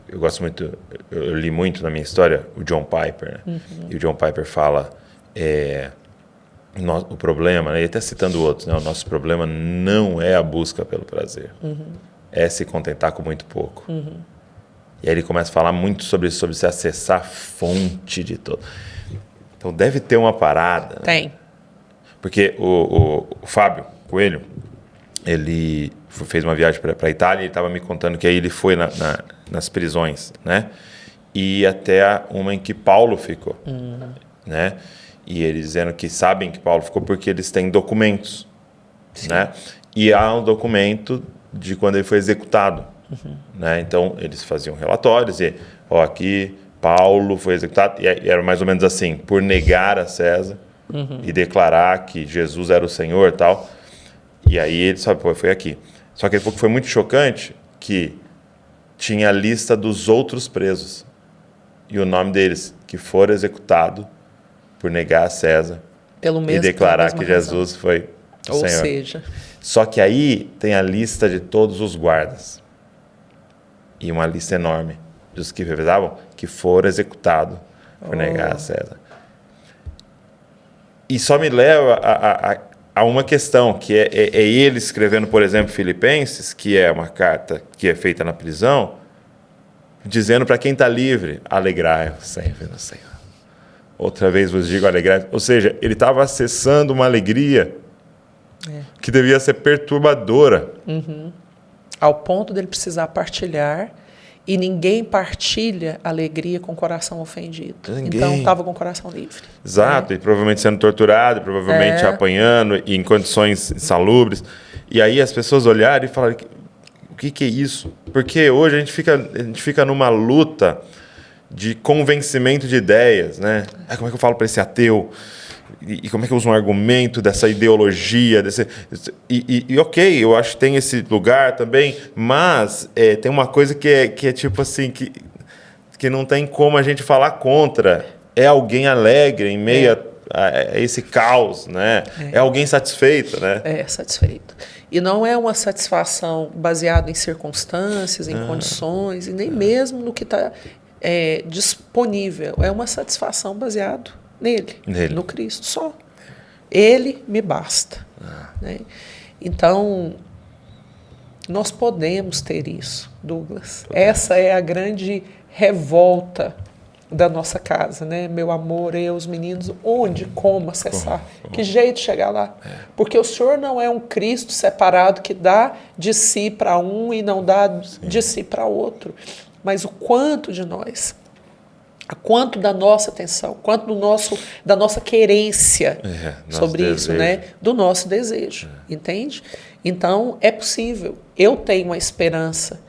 eu gosto muito, eu li muito na minha história o John Piper, né? E o John Piper fala, o problema, né? E até citando outros, né? O nosso problema não é a busca pelo prazer, é se contentar com muito pouco. E aí ele começa a falar muito sobre isso, sobre se acessar a fonte de todo. Então deve ter uma parada. Tem. Né? Porque o Fábio Coelho, ele fez uma viagem para a Itália e ele estava me contando que aí ele foi nas prisões, né? E até uma em que Paulo ficou, né? E eles dizendo que sabem que Paulo ficou porque eles têm documentos, né? E há um documento de quando ele foi executado, né? Então eles faziam relatórios e, aqui Paulo foi executado, e era mais ou menos assim, por negar a César e declarar que Jesus era o Senhor e tal. E aí ele sabe, foi aqui. Só que ele falou que foi muito chocante que tinha a lista dos outros presos e o nome deles, que foram executados por negar a César e declarar que Jesus foi o Senhor. Ou seja... Só que aí tem a lista de todos os guardas. E uma lista enorme dos que revisavam que foram executados por negar a César. E só me leva a uma questão, que é ele escrevendo, por exemplo, Filipenses, que é uma carta que é feita na prisão, dizendo para quem está livre, alegrai-vos sempre no Senhor. Outra vez vos digo, alegrai-vos. Ou seja, ele estava acessando uma alegria que devia ser perturbadora. Ao ponto dele precisar partilhar, e ninguém partilha alegria com o coração ofendido. Ninguém. Então estava com o coração livre. Exato, e provavelmente sendo torturado, provavelmente apanhando, e em condições insalubres. E aí as pessoas olharam e falaram, o que é isso? Porque hoje a gente fica numa luta de convencimento de ideias, né? Como é que eu falo para esse ateu? E como é que eu uso um argumento dessa ideologia? Ok, eu acho que tem esse lugar também, mas tem uma coisa que é tipo assim, que não tem como a gente falar contra. É alguém alegre em meio a esse caos, né? É alguém satisfeito, né? É, satisfeito. E não é uma satisfação baseada em circunstâncias, em condições, e nem mesmo no que está disponível. É uma satisfação baseada nele, no Cristo só. Ele me basta. Né? Então, nós podemos ter isso, Douglas. Essa é a grande revolta da nossa casa, né? Meu amor, eu, os meninos, onde, como acessar? Que jeito chegar lá? Porque o Senhor não é um Cristo separado que dá de si para um e não dá de si para outro. Mas o quanto de nós, quanto da nossa atenção, quanto da nossa querência sobre isso, né? Do nosso desejo, entende? Então, é possível. Eu tenho uma esperança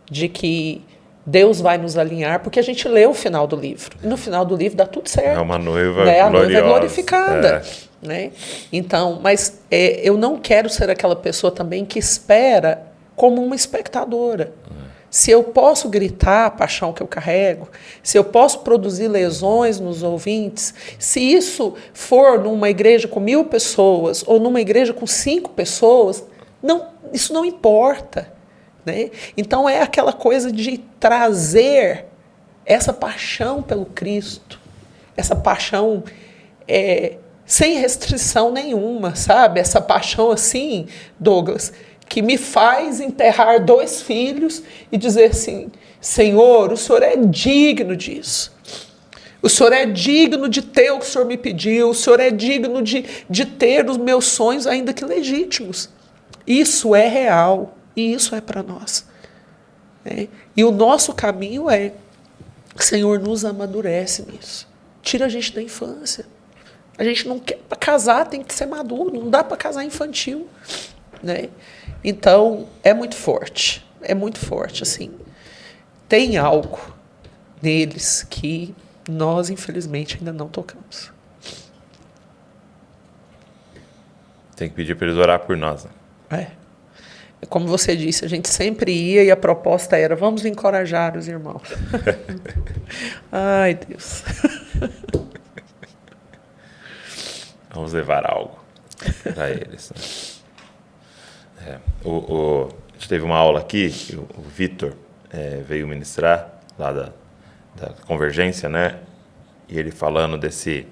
de que Deus vai nos alinhar, porque a gente lê o final do livro. E no final do livro dá tudo certo. É uma noiva né? gloriosa. A noiva é glorificada. Né? Então, mas eu não quero ser aquela pessoa também que espera como uma espectadora. Se eu posso gritar a paixão que eu carrego, se eu posso produzir lesões nos ouvintes, se isso for numa igreja com 1000 pessoas ou numa igreja com 5 pessoas, isso não importa. Né? Então é aquela coisa de trazer essa paixão pelo Cristo, essa paixão sem restrição nenhuma, sabe? Essa paixão assim, Douglas, que me faz enterrar 2 filhos e dizer assim, Senhor, o Senhor é digno disso. O Senhor é digno de ter o que o Senhor me pediu, o Senhor é digno de ter os meus sonhos, ainda que legítimos. Isso é real. E isso é para nós. Né? E o nosso caminho Senhor, nos amadurece nisso. Tira a gente da infância. A gente não quer. Para casar tem que ser maduro, não dá para casar infantil, né? Então, é muito forte, assim. Tem algo neles que nós, infelizmente, ainda não tocamos. Tem que pedir para eles orar por nós. Né? Como você disse, a gente sempre ia e a proposta era: vamos encorajar os irmãos. Ai, Deus. Vamos levar algo para eles. Né? A gente teve uma aula aqui, o Vitor veio ministrar lá da Convergência, né? E ele falando de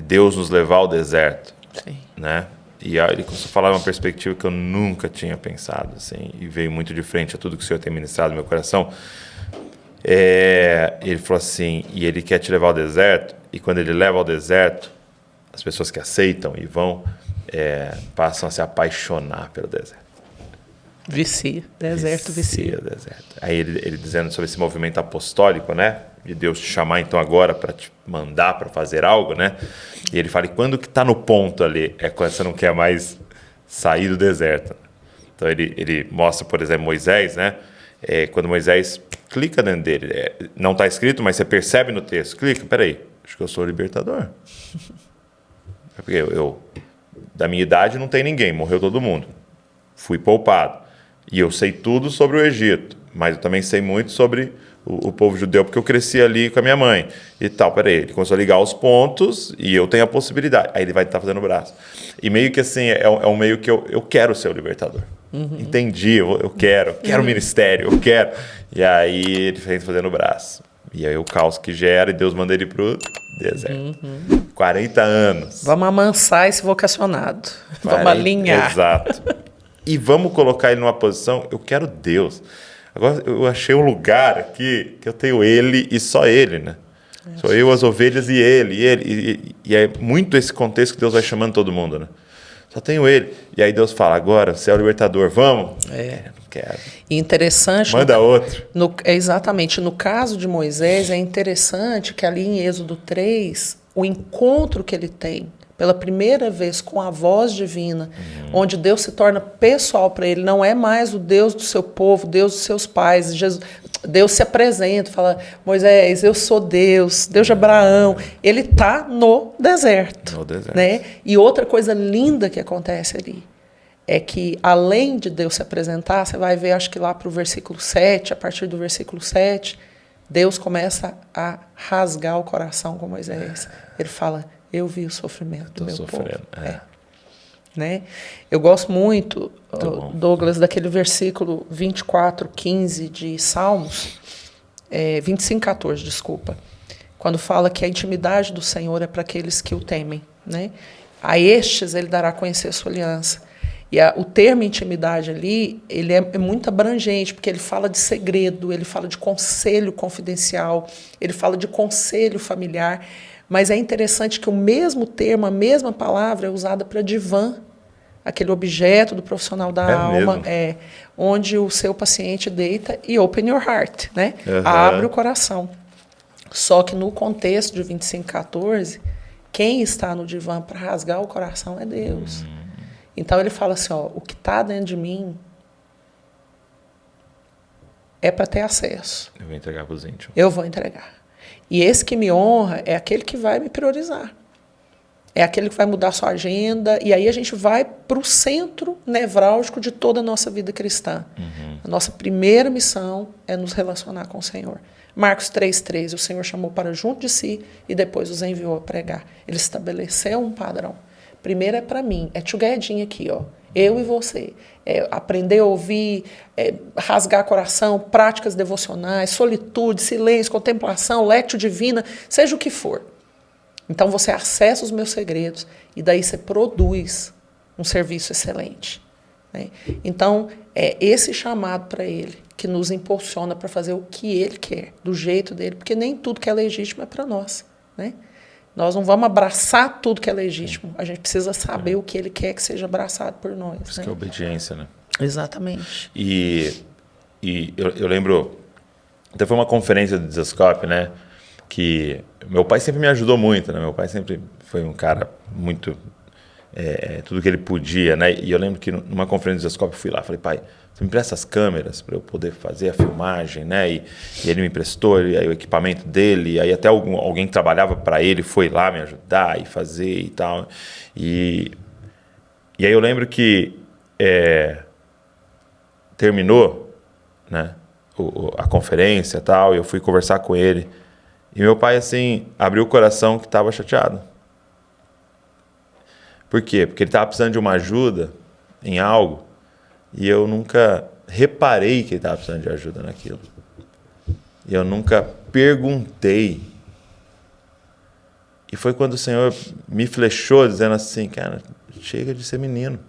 Deus nos levar ao deserto. Sim. Né? E ele começou a falar uma perspectiva que eu nunca tinha pensado, assim, e veio muito de frente a tudo que o Senhor tem ministrado no meu coração. Ele falou assim, e ele quer te levar ao deserto, e quando ele leva ao deserto, as pessoas que aceitam e vão, passam a se apaixonar pelo deserto. Vicia. Deserto vicia. Deserto. Aí ele dizendo sobre esse movimento apostólico, né? De Deus te chamar então agora para te mandar para fazer algo, né? E ele fala, e quando que está no ponto ali, é quando você não quer mais sair do deserto. Então ele mostra, por exemplo, Moisés, né? Quando Moisés clica dentro dele, não está escrito, mas você percebe no texto, clica, peraí, acho que eu sou o libertador. Porque eu da minha idade não tem ninguém, morreu todo mundo. Fui poupado. E eu sei tudo sobre o Egito, mas eu também sei muito sobre o povo judeu, porque eu cresci ali com a minha mãe e tal. Peraí, ele começou a ligar os pontos e eu tenho a possibilidade. Aí ele vai estar fazendo o braço. E meio que assim, é um meio que eu quero ser o libertador. Uhum. Entendi, eu quero o ministério, eu quero. E aí ele vem fazendo o braço. E aí o caos que gera e Deus manda ele pro deserto. 40 anos. Vamos amansar esse vocacionado. Vamos alinhar. Exato. E vamos colocar ele numa posição, eu quero Deus. Agora eu achei um lugar aqui que eu tenho ele e só ele, né? Sou eu, as ovelhas e ele. E é muito esse contexto que Deus vai chamando todo mundo, né? Só tenho ele. E aí Deus fala, agora você é o libertador, vamos? Não quero. E interessante... Manda outro. Exatamente. No caso de Moisés, é interessante que ali em Êxodo 3, o encontro que ele tem pela primeira vez com a voz divina, onde Deus se torna pessoal para ele, não é mais o Deus do seu povo, Deus dos seus pais. Deus se apresenta, fala, Moisés, eu sou Deus, Deus de Abraão. Ele está no deserto. No deserto. Né? E outra coisa linda que acontece ali é que, além de Deus se apresentar, você vai ver, acho que lá para o versículo 7, a partir do versículo 7, Deus começa a rasgar o coração com Moisés. Ele fala, eu vi o sofrimento do meu povo. Né? Eu gosto muito, Douglas, daquele versículo 24:15 de Salmos, 25:14, desculpa, quando fala que a intimidade do Senhor é para aqueles que o temem. Né? A estes ele dará a conhecer a sua aliança. E o termo intimidade ali, ele é muito abrangente, porque ele fala de segredo, ele fala de conselho confidencial, ele fala de conselho familiar. Mas é interessante que o mesmo termo, a mesma palavra é usada para divã, aquele objeto do profissional da alma, onde o seu paciente deita e open your heart, né? Abre o coração. Só que no contexto de 25:14, quem está no divã para rasgar o coração é Deus. Então ele fala assim, o que está dentro de mim é para ter acesso. Eu vou entregar para os íntimos. Eu vou entregar. E esse que me honra é aquele que vai me priorizar. É aquele que vai mudar a sua agenda. E aí a gente vai para o centro nevrálgico de toda a nossa vida cristã. A nossa primeira missão é nos relacionar com o Senhor. Marcos 3:3, o Senhor chamou para junto de si e depois os enviou a pregar. Ele estabeleceu um padrão. Primeiro é para mim, é tchuguedinho aqui, eu e você. Aprender a ouvir, rasgar coração, práticas devocionais, solitude, silêncio, contemplação, lectio divina, seja o que for. Então você acessa os meus segredos e daí você produz um serviço excelente. Né? Então é esse chamado para ele que nos impulsiona para fazer o que ele quer, do jeito dele, porque nem tudo que é legítimo é para nós. Né? Nós não vamos abraçar tudo que é legítimo. A gente precisa saber o que ele quer que seja abraçado por nós. Isso que é obediência, né? Exatamente. E eu lembro, até foi uma conferência do Desascope, né? que meu pai sempre me ajudou muito, né? Meu pai sempre foi um cara muito... tudo que ele podia, né? E eu lembro que numa conferência de Escópio eu fui lá, falei, pai, você me empresta as câmeras para eu poder fazer a filmagem, né? E ele me emprestou aí o equipamento dele, aí até alguém que trabalhava para ele foi lá me ajudar e fazer e tal. E aí eu lembro que terminou, né? A conferência e tal, e eu fui conversar com ele. E meu pai, assim, abriu o coração que estava chateado. Por quê? Porque ele estava precisando de uma ajuda em algo e eu nunca reparei que ele estava precisando de ajuda naquilo. E eu nunca perguntei. E foi quando o Senhor me flechou dizendo assim, cara, chega de ser menino.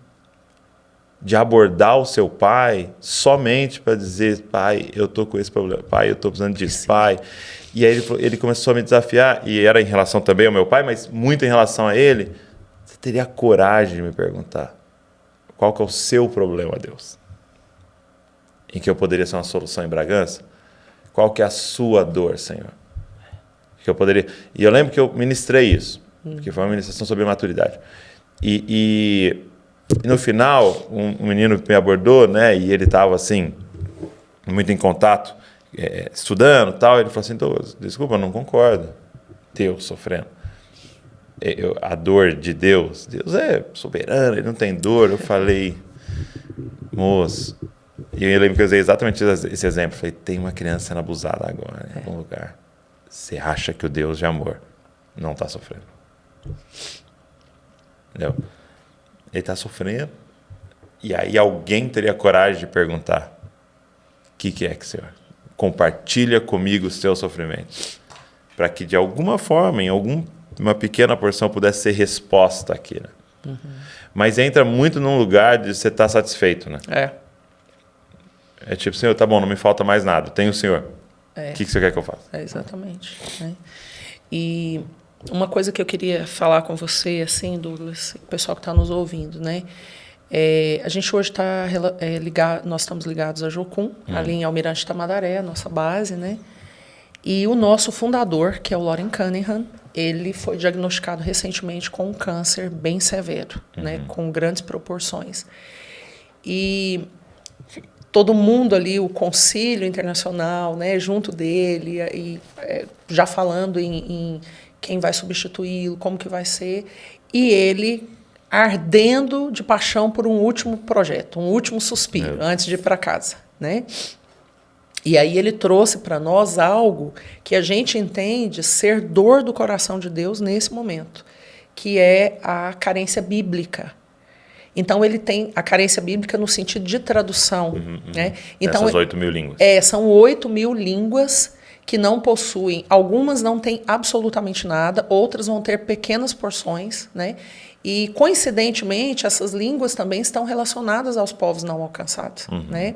De abordar o seu pai somente para dizer, pai, eu estou com esse problema, pai, eu estou precisando disso, pai. E aí ele começou a me desafiar, e era em relação também ao meu pai, mas muito em relação a ele. Você teria coragem de me perguntar qual que é o seu problema, Deus? Em que eu poderia ser uma solução em Bragança? Qual que é a sua dor, Senhor? Que eu poderia... E eu lembro que eu ministrei isso, porque foi uma ministração sobre maturidade. E no final, um menino me abordou, né? E ele estava assim, muito em contato, estudando e tal. Ele falou assim, desculpa, eu não concordo. Deus sofrendo. A dor de Deus é soberano, ele não tem dor. Eu falei, moço, e eu lembro que eu usei exatamente esse exemplo. Eu falei, tem uma criança sendo abusada agora em algum lugar. Você acha que o Deus de amor não está sofrendo? Entendeu? Ele está sofrendo. E aí alguém teria coragem de perguntar, o que é que, Senhor? Compartilha comigo os teus sofrimentos. Para que de alguma forma, em uma pequena porção pudesse ser resposta aqui, né? Uhum. Mas entra muito num lugar de você estar satisfeito, né? É tipo, Senhor, tá bom, não me falta mais nada, tem o Senhor. O que você quer que eu faça? Exatamente. E uma coisa que eu queria falar com você, assim, Douglas, o pessoal que está nos ouvindo, né? A gente hoje está ligado, nós estamos ligados a Jocum, ali em Almirante Tamandaré, a nossa base, né? E o nosso fundador, que é o Loren Cunningham, ele foi diagnosticado recentemente com um câncer bem severo, né, com grandes proporções. E todo mundo ali, o Concílio Internacional, né, junto dele, e já falando em quem vai substituí-lo, como que vai ser, e ele ardendo de paixão por um último projeto, um último suspiro, antes de ir para casa, né? E aí ele trouxe para nós algo que a gente entende ser dor do coração de Deus nesse momento, que é a carência bíblica. Então ele tem a carência bíblica no sentido de tradução. Né? Então, essas 8.000 línguas. São 8.000 línguas que não possuem, algumas não têm absolutamente nada, outras vão ter pequenas porções, né? E, coincidentemente, essas línguas também estão relacionadas aos povos não alcançados, né?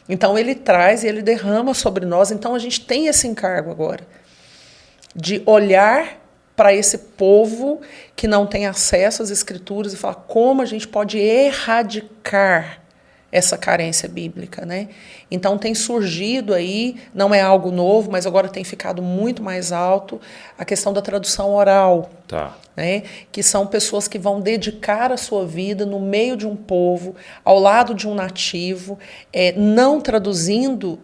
Então, ele traz e ele derrama sobre nós. Então, a gente tem esse encargo agora de olhar para esse povo que não tem acesso às escrituras e falar como a gente pode erradicar essa carência bíblica, né? Então tem surgido aí, não é algo novo, mas agora tem ficado muito mais alto, a questão da tradução oral. Né? Que são pessoas que vão dedicar a sua vida no meio de um povo, ao lado de um nativo, não traduzindo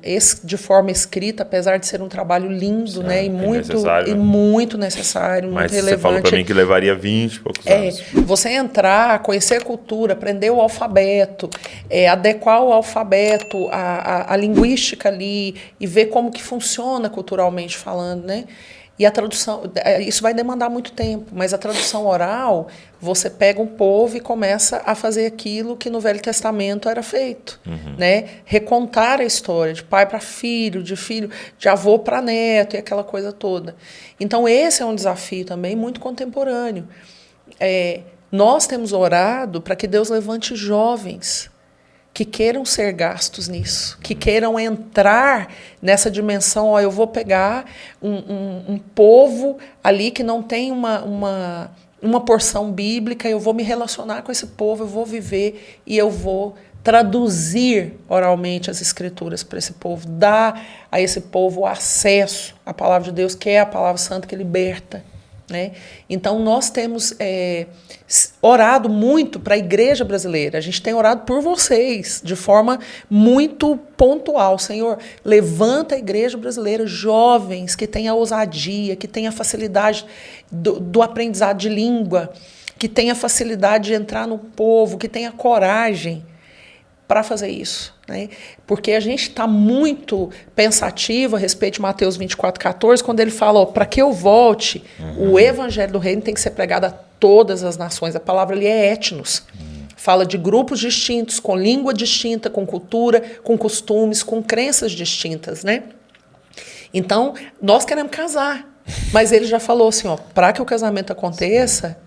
de forma escrita, apesar de ser um trabalho lindo, né? E muito necessário, mas muito relevante. Você falou para mim que levaria 20 e poucos anos. Você entrar, conhecer a cultura, aprender o alfabeto, adequar o alfabeto à linguística ali e ver como que funciona culturalmente falando, né? E a tradução, isso vai demandar muito tempo, mas a tradução oral, você pega um povo e começa a fazer aquilo que no Velho Testamento era feito, né? Recontar a história de pai para filho, de avô para neto e aquela coisa toda. Então esse é um desafio também muito contemporâneo. Nós temos orado para que Deus levante jovens que queiram ser gastos nisso, que queiram entrar nessa dimensão, eu vou pegar um povo ali que não tem uma porção bíblica, eu vou me relacionar com esse povo, eu vou viver e eu vou traduzir oralmente as escrituras para esse povo, dar a esse povo o acesso à palavra de Deus, que é a palavra santa que liberta, né? Então nós temos orado muito para a igreja brasileira, a gente tem orado por vocês de forma muito pontual. Senhor, levanta a igreja brasileira, jovens que tenham a ousadia, que tenham a facilidade do aprendizado de língua, que tenha facilidade de entrar no povo, que tenha coragem para fazer isso, né? Porque a gente está muito pensativo a respeito de Mateus 24:14, quando ele fala, para que eu volte, o evangelho do reino tem que ser pregado a todas as nações. A palavra ali é etnos. Fala de grupos distintos, com língua distinta, com cultura, com costumes, com crenças distintas, né? Então, nós queremos casar, mas ele já falou assim, para que o casamento aconteça,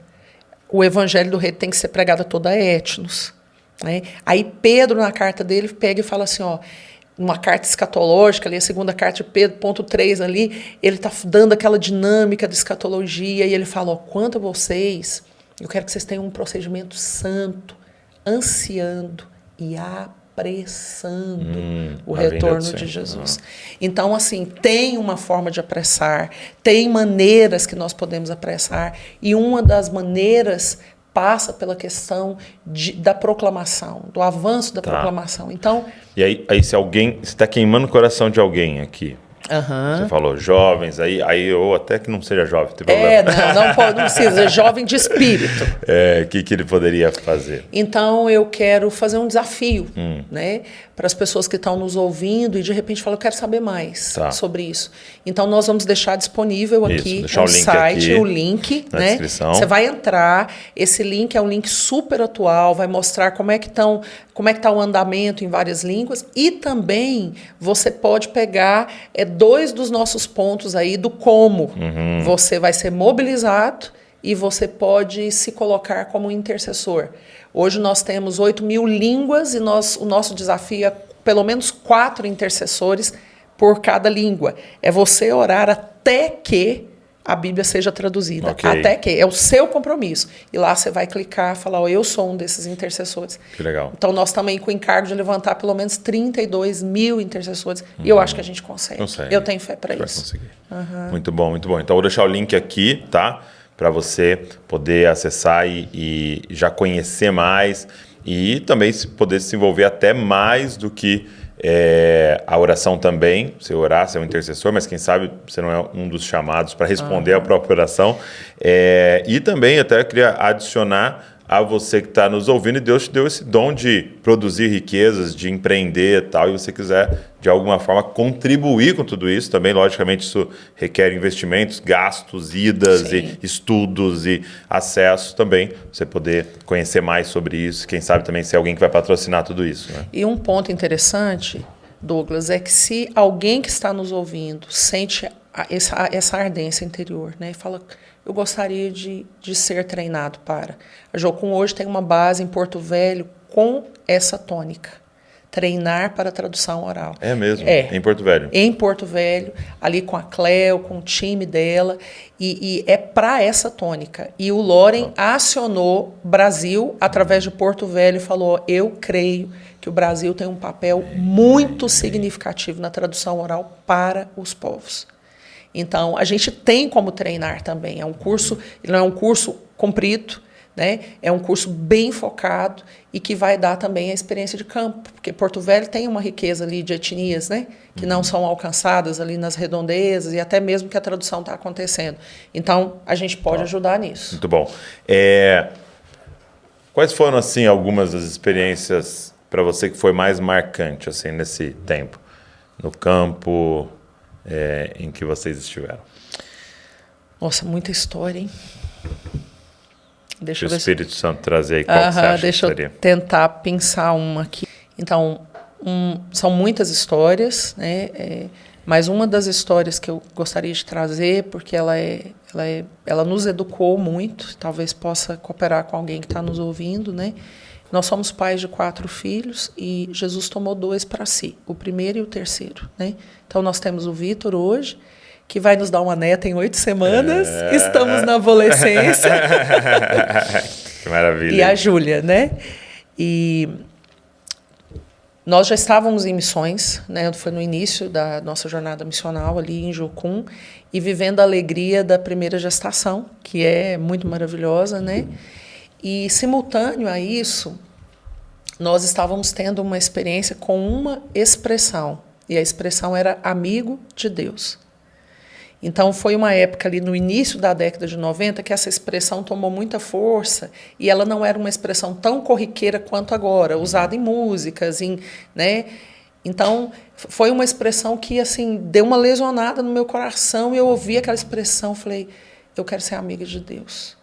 o evangelho do reino tem que ser pregado a toda etnos. Né? Aí Pedro, na carta dele, pega e fala assim, uma carta escatológica, ali, a segunda carta de Pedro, ponto 3 ali, ele está dando aquela dinâmica da escatologia, e ele fala, quanto a vocês, eu quero que vocês tenham um procedimento santo, ansiando e apressando o retorno de Jesus. Então, assim, tem uma forma de apressar, tem maneiras que nós podemos apressar, e uma das maneiras passa pela questão da proclamação, do avanço da proclamação. Então, e aí se alguém está queimando o coração de alguém aqui, você falou jovens, aí ou até que não seja jovem, não tem problema. Não precisa, é jovem de espírito. O que ele poderia fazer? Então, eu quero fazer um desafio, né, para as pessoas que estão nos ouvindo e de repente falam, eu quero saber mais sobre isso. Então, nós vamos deixar disponível aqui no site, o link, na né? descrição. Você vai entrar, esse link é um link super atual, vai mostrar como é que está o andamento em várias línguas, e também você pode pegar 2 dos nossos pontos aí do como você vai ser mobilizado e você pode se colocar como intercessor. Hoje nós temos 8.000 línguas e o nosso desafio é pelo menos 4 intercessores por cada língua. É você orar até que a Bíblia seja traduzida. Até que. É o seu compromisso. E lá você vai clicar e falar, eu sou um desses intercessores. Que legal. Então nós também com o encargo de levantar pelo menos 32.000 intercessores. E eu acho que a gente consegue. Eu tenho fé para isso. Vai conseguir. Muito bom, muito bom. Então eu vou deixar o link aqui, tá? Para você poder acessar e já conhecer mais e também poder se envolver até mais do que a oração também. Você orar, você é um intercessor, mas quem sabe você não é um dos chamados para responder a própria oração. E também até eu queria adicionar a você que está nos ouvindo, e Deus te deu esse dom de produzir riquezas, de empreender e tal, e você quiser, de alguma forma, contribuir com tudo isso, também, logicamente, isso requer investimentos, gastos, idas, e estudos e acesso também, você poder conhecer mais sobre isso, quem sabe também ser alguém que vai patrocinar tudo isso. Né? E um ponto interessante, Douglas, é que se alguém que está nos ouvindo sente essa ardência interior, né, e fala, eu gostaria de ser treinado para. A Jocum hoje tem uma base em Porto Velho com essa tônica. Treinar para tradução oral. É mesmo? Em Porto Velho? Em Porto Velho, ali com a Cleo, com o time dela, e é para essa tônica. E o Loren acionou Brasil através de Porto Velho e falou, eu creio que o Brasil tem um papel muito significativo na tradução oral para os povos. Então, a gente tem como treinar também. É um curso, ele não é um curso comprido, né? É um curso bem focado e que vai dar também a experiência de campo, porque Porto Velho tem uma riqueza ali de etnias, né? Que não são alcançadas ali nas redondezas e até mesmo que a tradução está acontecendo. Então, a gente pode ajudar nisso. Muito bom. Quais foram, assim, algumas das experiências para você que foi mais marcante, assim, nesse tempo? No campo... em que vocês estiveram? Nossa, muita história, hein? Deixa o Espírito Santo trazer aí qual você acha deixa eu tentar pensar uma aqui. Então, são muitas histórias, né? Mas uma das histórias que eu gostaria de trazer, porque ela nos educou muito, talvez possa cooperar com alguém que está nos ouvindo, né? Nós somos pais de 4 filhos e Jesus tomou 2 para si, o primeiro e o terceiro, né? Então, nós temos o Vitor hoje, que vai nos dar uma neta em 8 semanas. Estamos na adolescência. Que maravilha. E a Júlia, né? E Nós já estávamos em missões, né? Foi no início da nossa jornada missional ali em Jocum, e vivendo a alegria da primeira gestação, que é muito maravilhosa, né? E simultâneo a isso, nós estávamos tendo uma experiência com uma expressão, e a expressão era amigo de Deus. Então, foi uma época ali no início da década de 90 que essa expressão tomou muita força e ela não era uma expressão tão corriqueira quanto agora, usada em músicas, né? Então, foi uma expressão que assim deu uma lesionada no meu coração e eu ouvi aquela expressão, falei, eu quero ser amiga de Deus.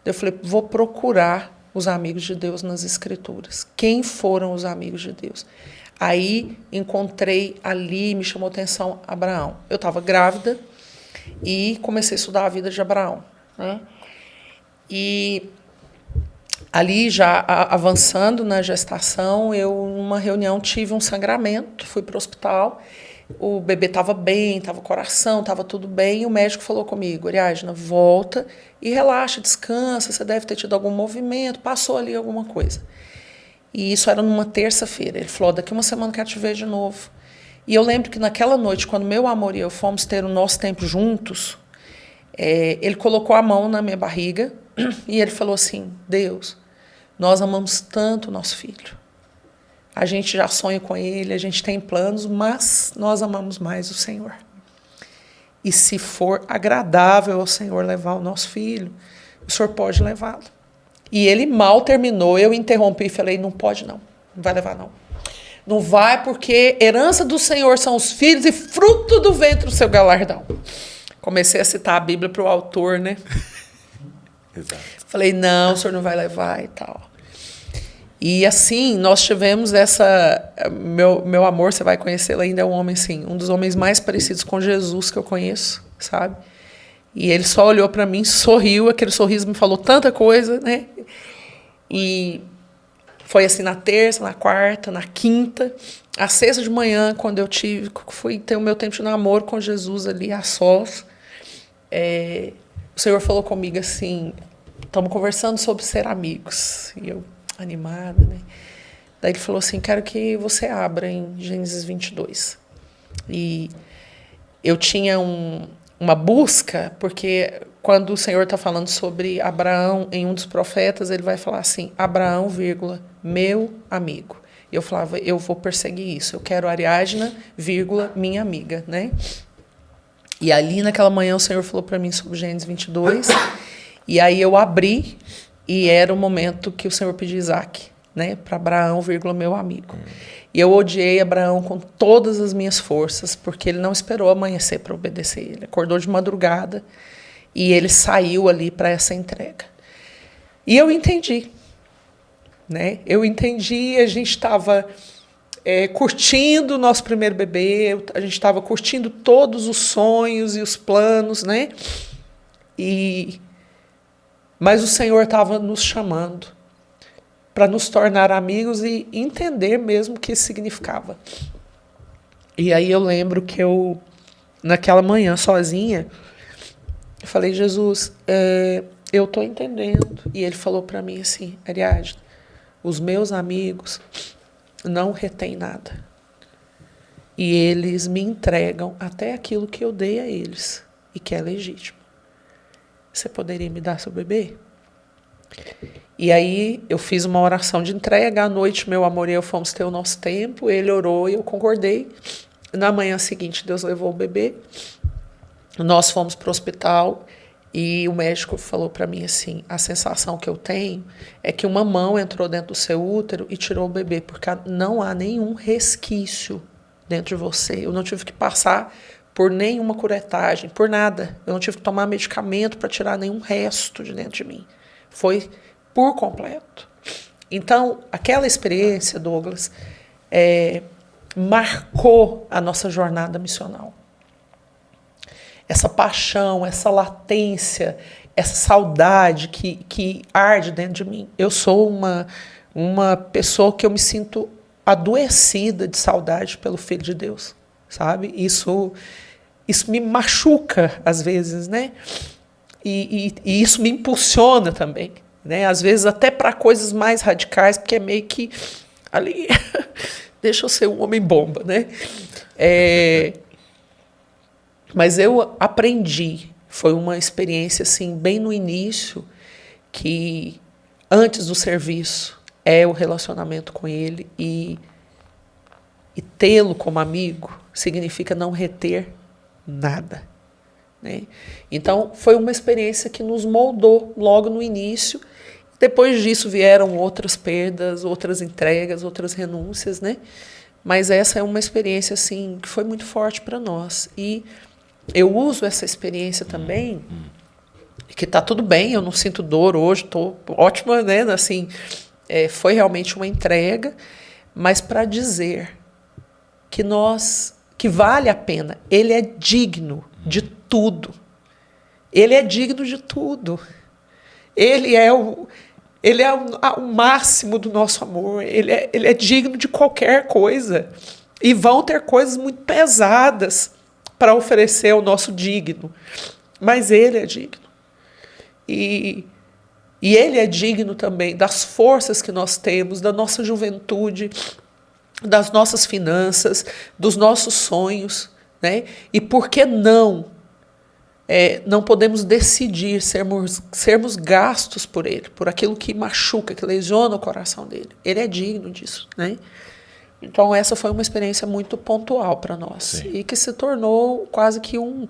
Eu falei, vou procurar os amigos de Deus nas Escrituras. Quem foram os amigos de Deus? Aí, encontrei ali, me chamou a atenção Abraão. Eu estava grávida, e comecei a estudar a vida de Abraão, né? E ali, já avançando na gestação, eu, numa reunião, tive um sangramento, fui para o hospital, o bebê estava bem, estava coração, estava tudo bem, e o médico falou comigo, Ariadna, volta e relaxa, descansa, você deve ter tido algum movimento, passou ali alguma coisa. E isso era numa terça-feira. Ele falou, daqui uma semana eu quero te ver de novo. E eu lembro que naquela noite, quando meu amor e eu fomos ter o nosso tempo juntos, ele colocou a mão na minha barriga e ele falou assim, Deus, nós amamos tanto o nosso filho. A gente já sonha com ele, a gente tem planos, mas nós amamos mais o Senhor. E se for agradável ao Senhor levar o nosso filho, o Senhor pode levá-lo. E ele mal terminou, eu interrompi e falei, não pode não vai levar não. Não vai porque herança do Senhor são os filhos e fruto do ventre o seu galardão. Comecei a citar a Bíblia para o autor, né? Exato. Falei, não, o senhor não vai levar e tal. E assim, nós tivemos essa... Meu amor, você vai conhecê-lo ainda, é um homem, assim, um dos homens mais parecidos com Jesus que eu conheço, sabe? E ele só olhou para mim, sorriu, aquele sorriso me falou tanta coisa, né? E... foi assim na terça, na quarta, na quinta. A sexta de manhã, quando eu fui ter o meu tempo de namoro com Jesus ali, a sós, o Senhor falou comigo assim, estamos conversando sobre ser amigos. E eu, animada, né? Daí ele falou assim, quero que você abra em Gênesis 22. E eu tinha uma busca, porque quando o Senhor está falando sobre Abraão em um dos profetas, ele vai falar assim, Abraão, vírgula, meu amigo. E eu falava, eu vou perseguir isso, eu quero Ariadna, vírgula, minha amiga, né? E ali naquela manhã o Senhor falou para mim sobre Gênesis 22, e aí eu abri, e era o momento que o Senhor pediu Isaac, né? Para Abraão, vírgula, meu amigo. E eu odiei Abraão com todas as minhas forças, porque ele não esperou amanhecer para obedecer. Ele acordou de madrugada e ele saiu ali para essa entrega. E eu entendi, né? Eu entendi, a gente estava curtindo o nosso primeiro bebê, a gente estava curtindo todos os sonhos e os planos, né? Mas o Senhor estava nos chamando para nos tornar amigos e entender mesmo o que isso significava. E aí eu lembro que eu, naquela manhã, sozinha, eu falei, Jesus, eu estou entendendo. E ele falou para mim assim, Ariadna, os meus amigos não retêm nada. E eles me entregam até aquilo que eu dei a eles e que é legítimo. Você poderia me dar seu bebê? E aí eu fiz uma oração de entrega. À noite, meu amor e eu fomos ter o nosso tempo. Ele orou e eu concordei. Na manhã seguinte, Deus levou o bebê. Nós fomos para o hospital e o médico falou para mim assim, a sensação que eu tenho é que uma mão entrou dentro do seu útero e tirou o bebê, porque não há nenhum resquício dentro de você. Eu não tive que passar por nenhuma curetagem, por nada. Eu não tive que tomar medicamento para tirar nenhum resto de dentro de mim. Foi por completo. Então, aquela experiência, Douglas, marcou a nossa jornada missional. Essa paixão, essa latência, essa saudade que arde dentro de mim. Eu sou uma pessoa que eu me sinto adoecida de saudade pelo Filho de Deus, sabe? Isso me machuca às vezes, né? E isso me impulsiona também, né? Às vezes até para coisas mais radicais, porque é meio que ali deixa eu ser um homem bomba, né? Mas eu aprendi, foi uma experiência assim, bem no início, que antes do serviço é o relacionamento com ele e tê-lo como amigo significa não reter nada, né? Então, foi uma experiência que nos moldou logo no início. Depois disso vieram outras perdas, outras entregas, outras renúncias, né? Mas essa é uma experiência assim que foi muito forte para nós. E eu uso essa experiência também, que está tudo bem, eu não sinto dor hoje, estou ótima, né? Assim, foi realmente uma entrega, mas para dizer que vale a pena. Ele é digno de tudo. Ele é digno de tudo. Ele é o máximo do nosso amor. Ele é digno de qualquer coisa. E vão ter coisas muito pesadas para oferecer ao nosso digno. Mas ele é digno. E ele é digno também das forças que nós temos, da nossa juventude, das nossas finanças, dos nossos sonhos, né? E por que não podemos decidir sermos gastos por ele, por aquilo que machuca, que lesiona o coração dele? Ele é digno disso, né? Então essa foi uma experiência muito pontual para nós. Sim. E que se tornou quase que um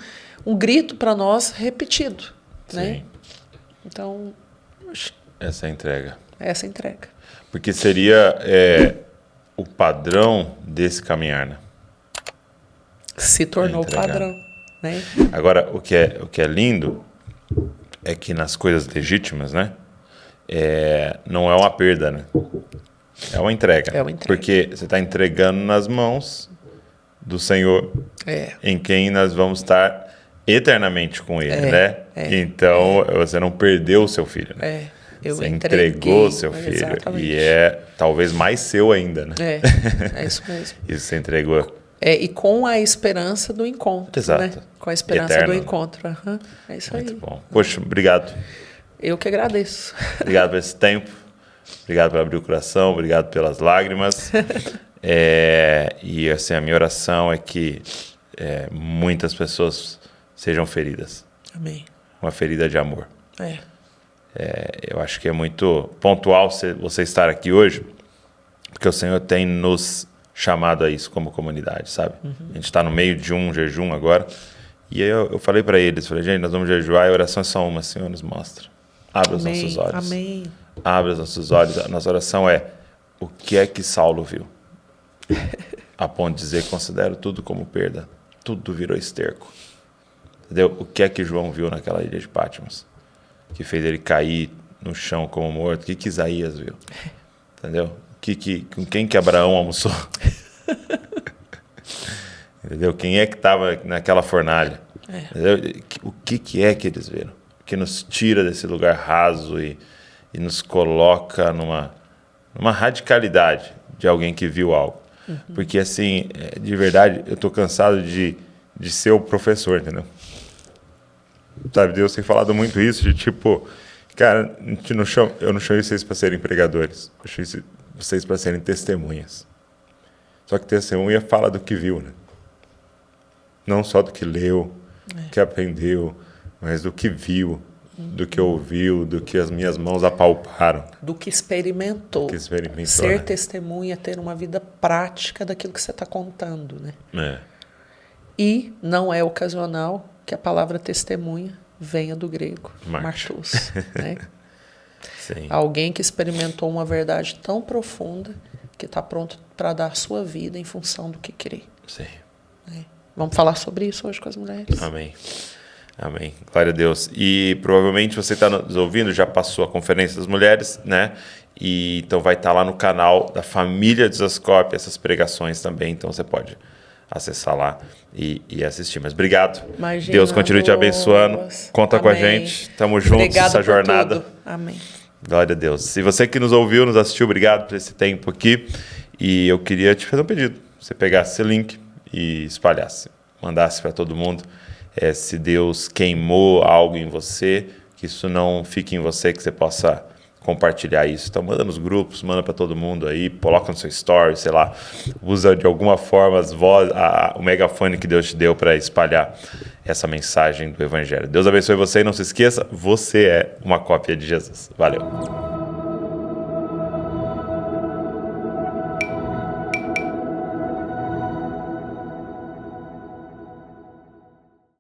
grito para nós repetido, né? Sim. Então essa é a entrega. Essa entrega. Porque seria o padrão desse caminhar, né? Se tornou padrão, né? Agora, o que é lindo é que nas coisas legítimas, né? Não é uma perda, né? É uma entrega. É uma entrega. Porque você está entregando nas mãos do Senhor, em quem nós vamos estar eternamente com Ele, né? Então, você não perdeu o seu filho, né? Você entregou o seu filho. Exatamente. E talvez mais seu ainda, né? É isso mesmo. Isso você entregou. E com a esperança do encontro. Exato. Né? Com a esperança Eterno. Do encontro. Uhum. É isso aí. Muito bom. Poxa, obrigado. Eu que agradeço. Obrigado por esse tempo. Obrigado por abrir o coração. Obrigado pelas lágrimas. E assim, a minha oração é que muitas pessoas sejam feridas. Amém. Uma ferida de amor. Eu acho que é muito pontual você estar aqui hoje, porque o Senhor tem nos chamado a isso como comunidade, sabe? Uhum. A gente está no meio de um jejum agora, e aí eu falei para eles, gente, nós vamos jejuar, e a oração é só uma, Senhor nos mostra. Abra os nossos olhos. Amém. Abra os nossos olhos. A nossa oração é, o que é que Saulo viu? A ponto de dizer, considero tudo como perda, tudo virou esterco. Entendeu? O que é que João viu naquela ilha de Patmos? Que fez ele cair no chão como morto. O que Isaías viu? Entendeu? Com quem que Abraão almoçou? Entendeu? Quem é que estava naquela fornalha? Entendeu? O que é que eles viram? Que nos tira desse lugar raso e nos coloca numa radicalidade de alguém que viu algo. Uhum. Porque, assim, de verdade, eu estou cansado de ser o professor, entendeu? Sabe, Deus tem falado muito isso, de tipo, cara, eu não chamei vocês para serem pregadores, eu chamei vocês para serem testemunhas. Só que testemunha fala do que viu, né? Não só do que leu, que aprendeu, mas do que viu, do que ouviu, do que as minhas mãos apalparam. Do que experimentou. Ser, né? Testemunha, ter uma vida prática daquilo que você está contando, né? E não é ocasional que a palavra testemunha venha do grego, martus, né? Sim. Alguém que experimentou uma verdade tão profunda que está pronto para dar a sua vida em função do que crê. Sim. Vamos falar sobre isso hoje com as mulheres. Amém. Amém. Glória a Deus. E provavelmente você está nos ouvindo, já passou a Conferência das Mulheres, né? E então vai estar lá no canal da família de Zascope essas pregações também, então você pode acessar lá e assistir. Mas obrigado. Imagina, Deus continue te abençoando. Conta Amém. Com a gente. Estamos juntos nessa jornada. Tudo. Amém. Glória a Deus. Se você que nos ouviu, nos assistiu, obrigado por esse tempo aqui. E eu queria te fazer um pedido. Você pegasse esse link e espalhasse. Mandasse para todo mundo. Se Deus queimou algo em você, que isso não fique em você, que você possa compartilhar isso. Então manda nos grupos, manda para todo mundo aí, coloca no seu story, sei lá, usa de alguma forma o megafone que Deus te deu para espalhar essa mensagem do Evangelho. Deus abençoe você e não se esqueça, você é uma cópia de Jesus. Valeu!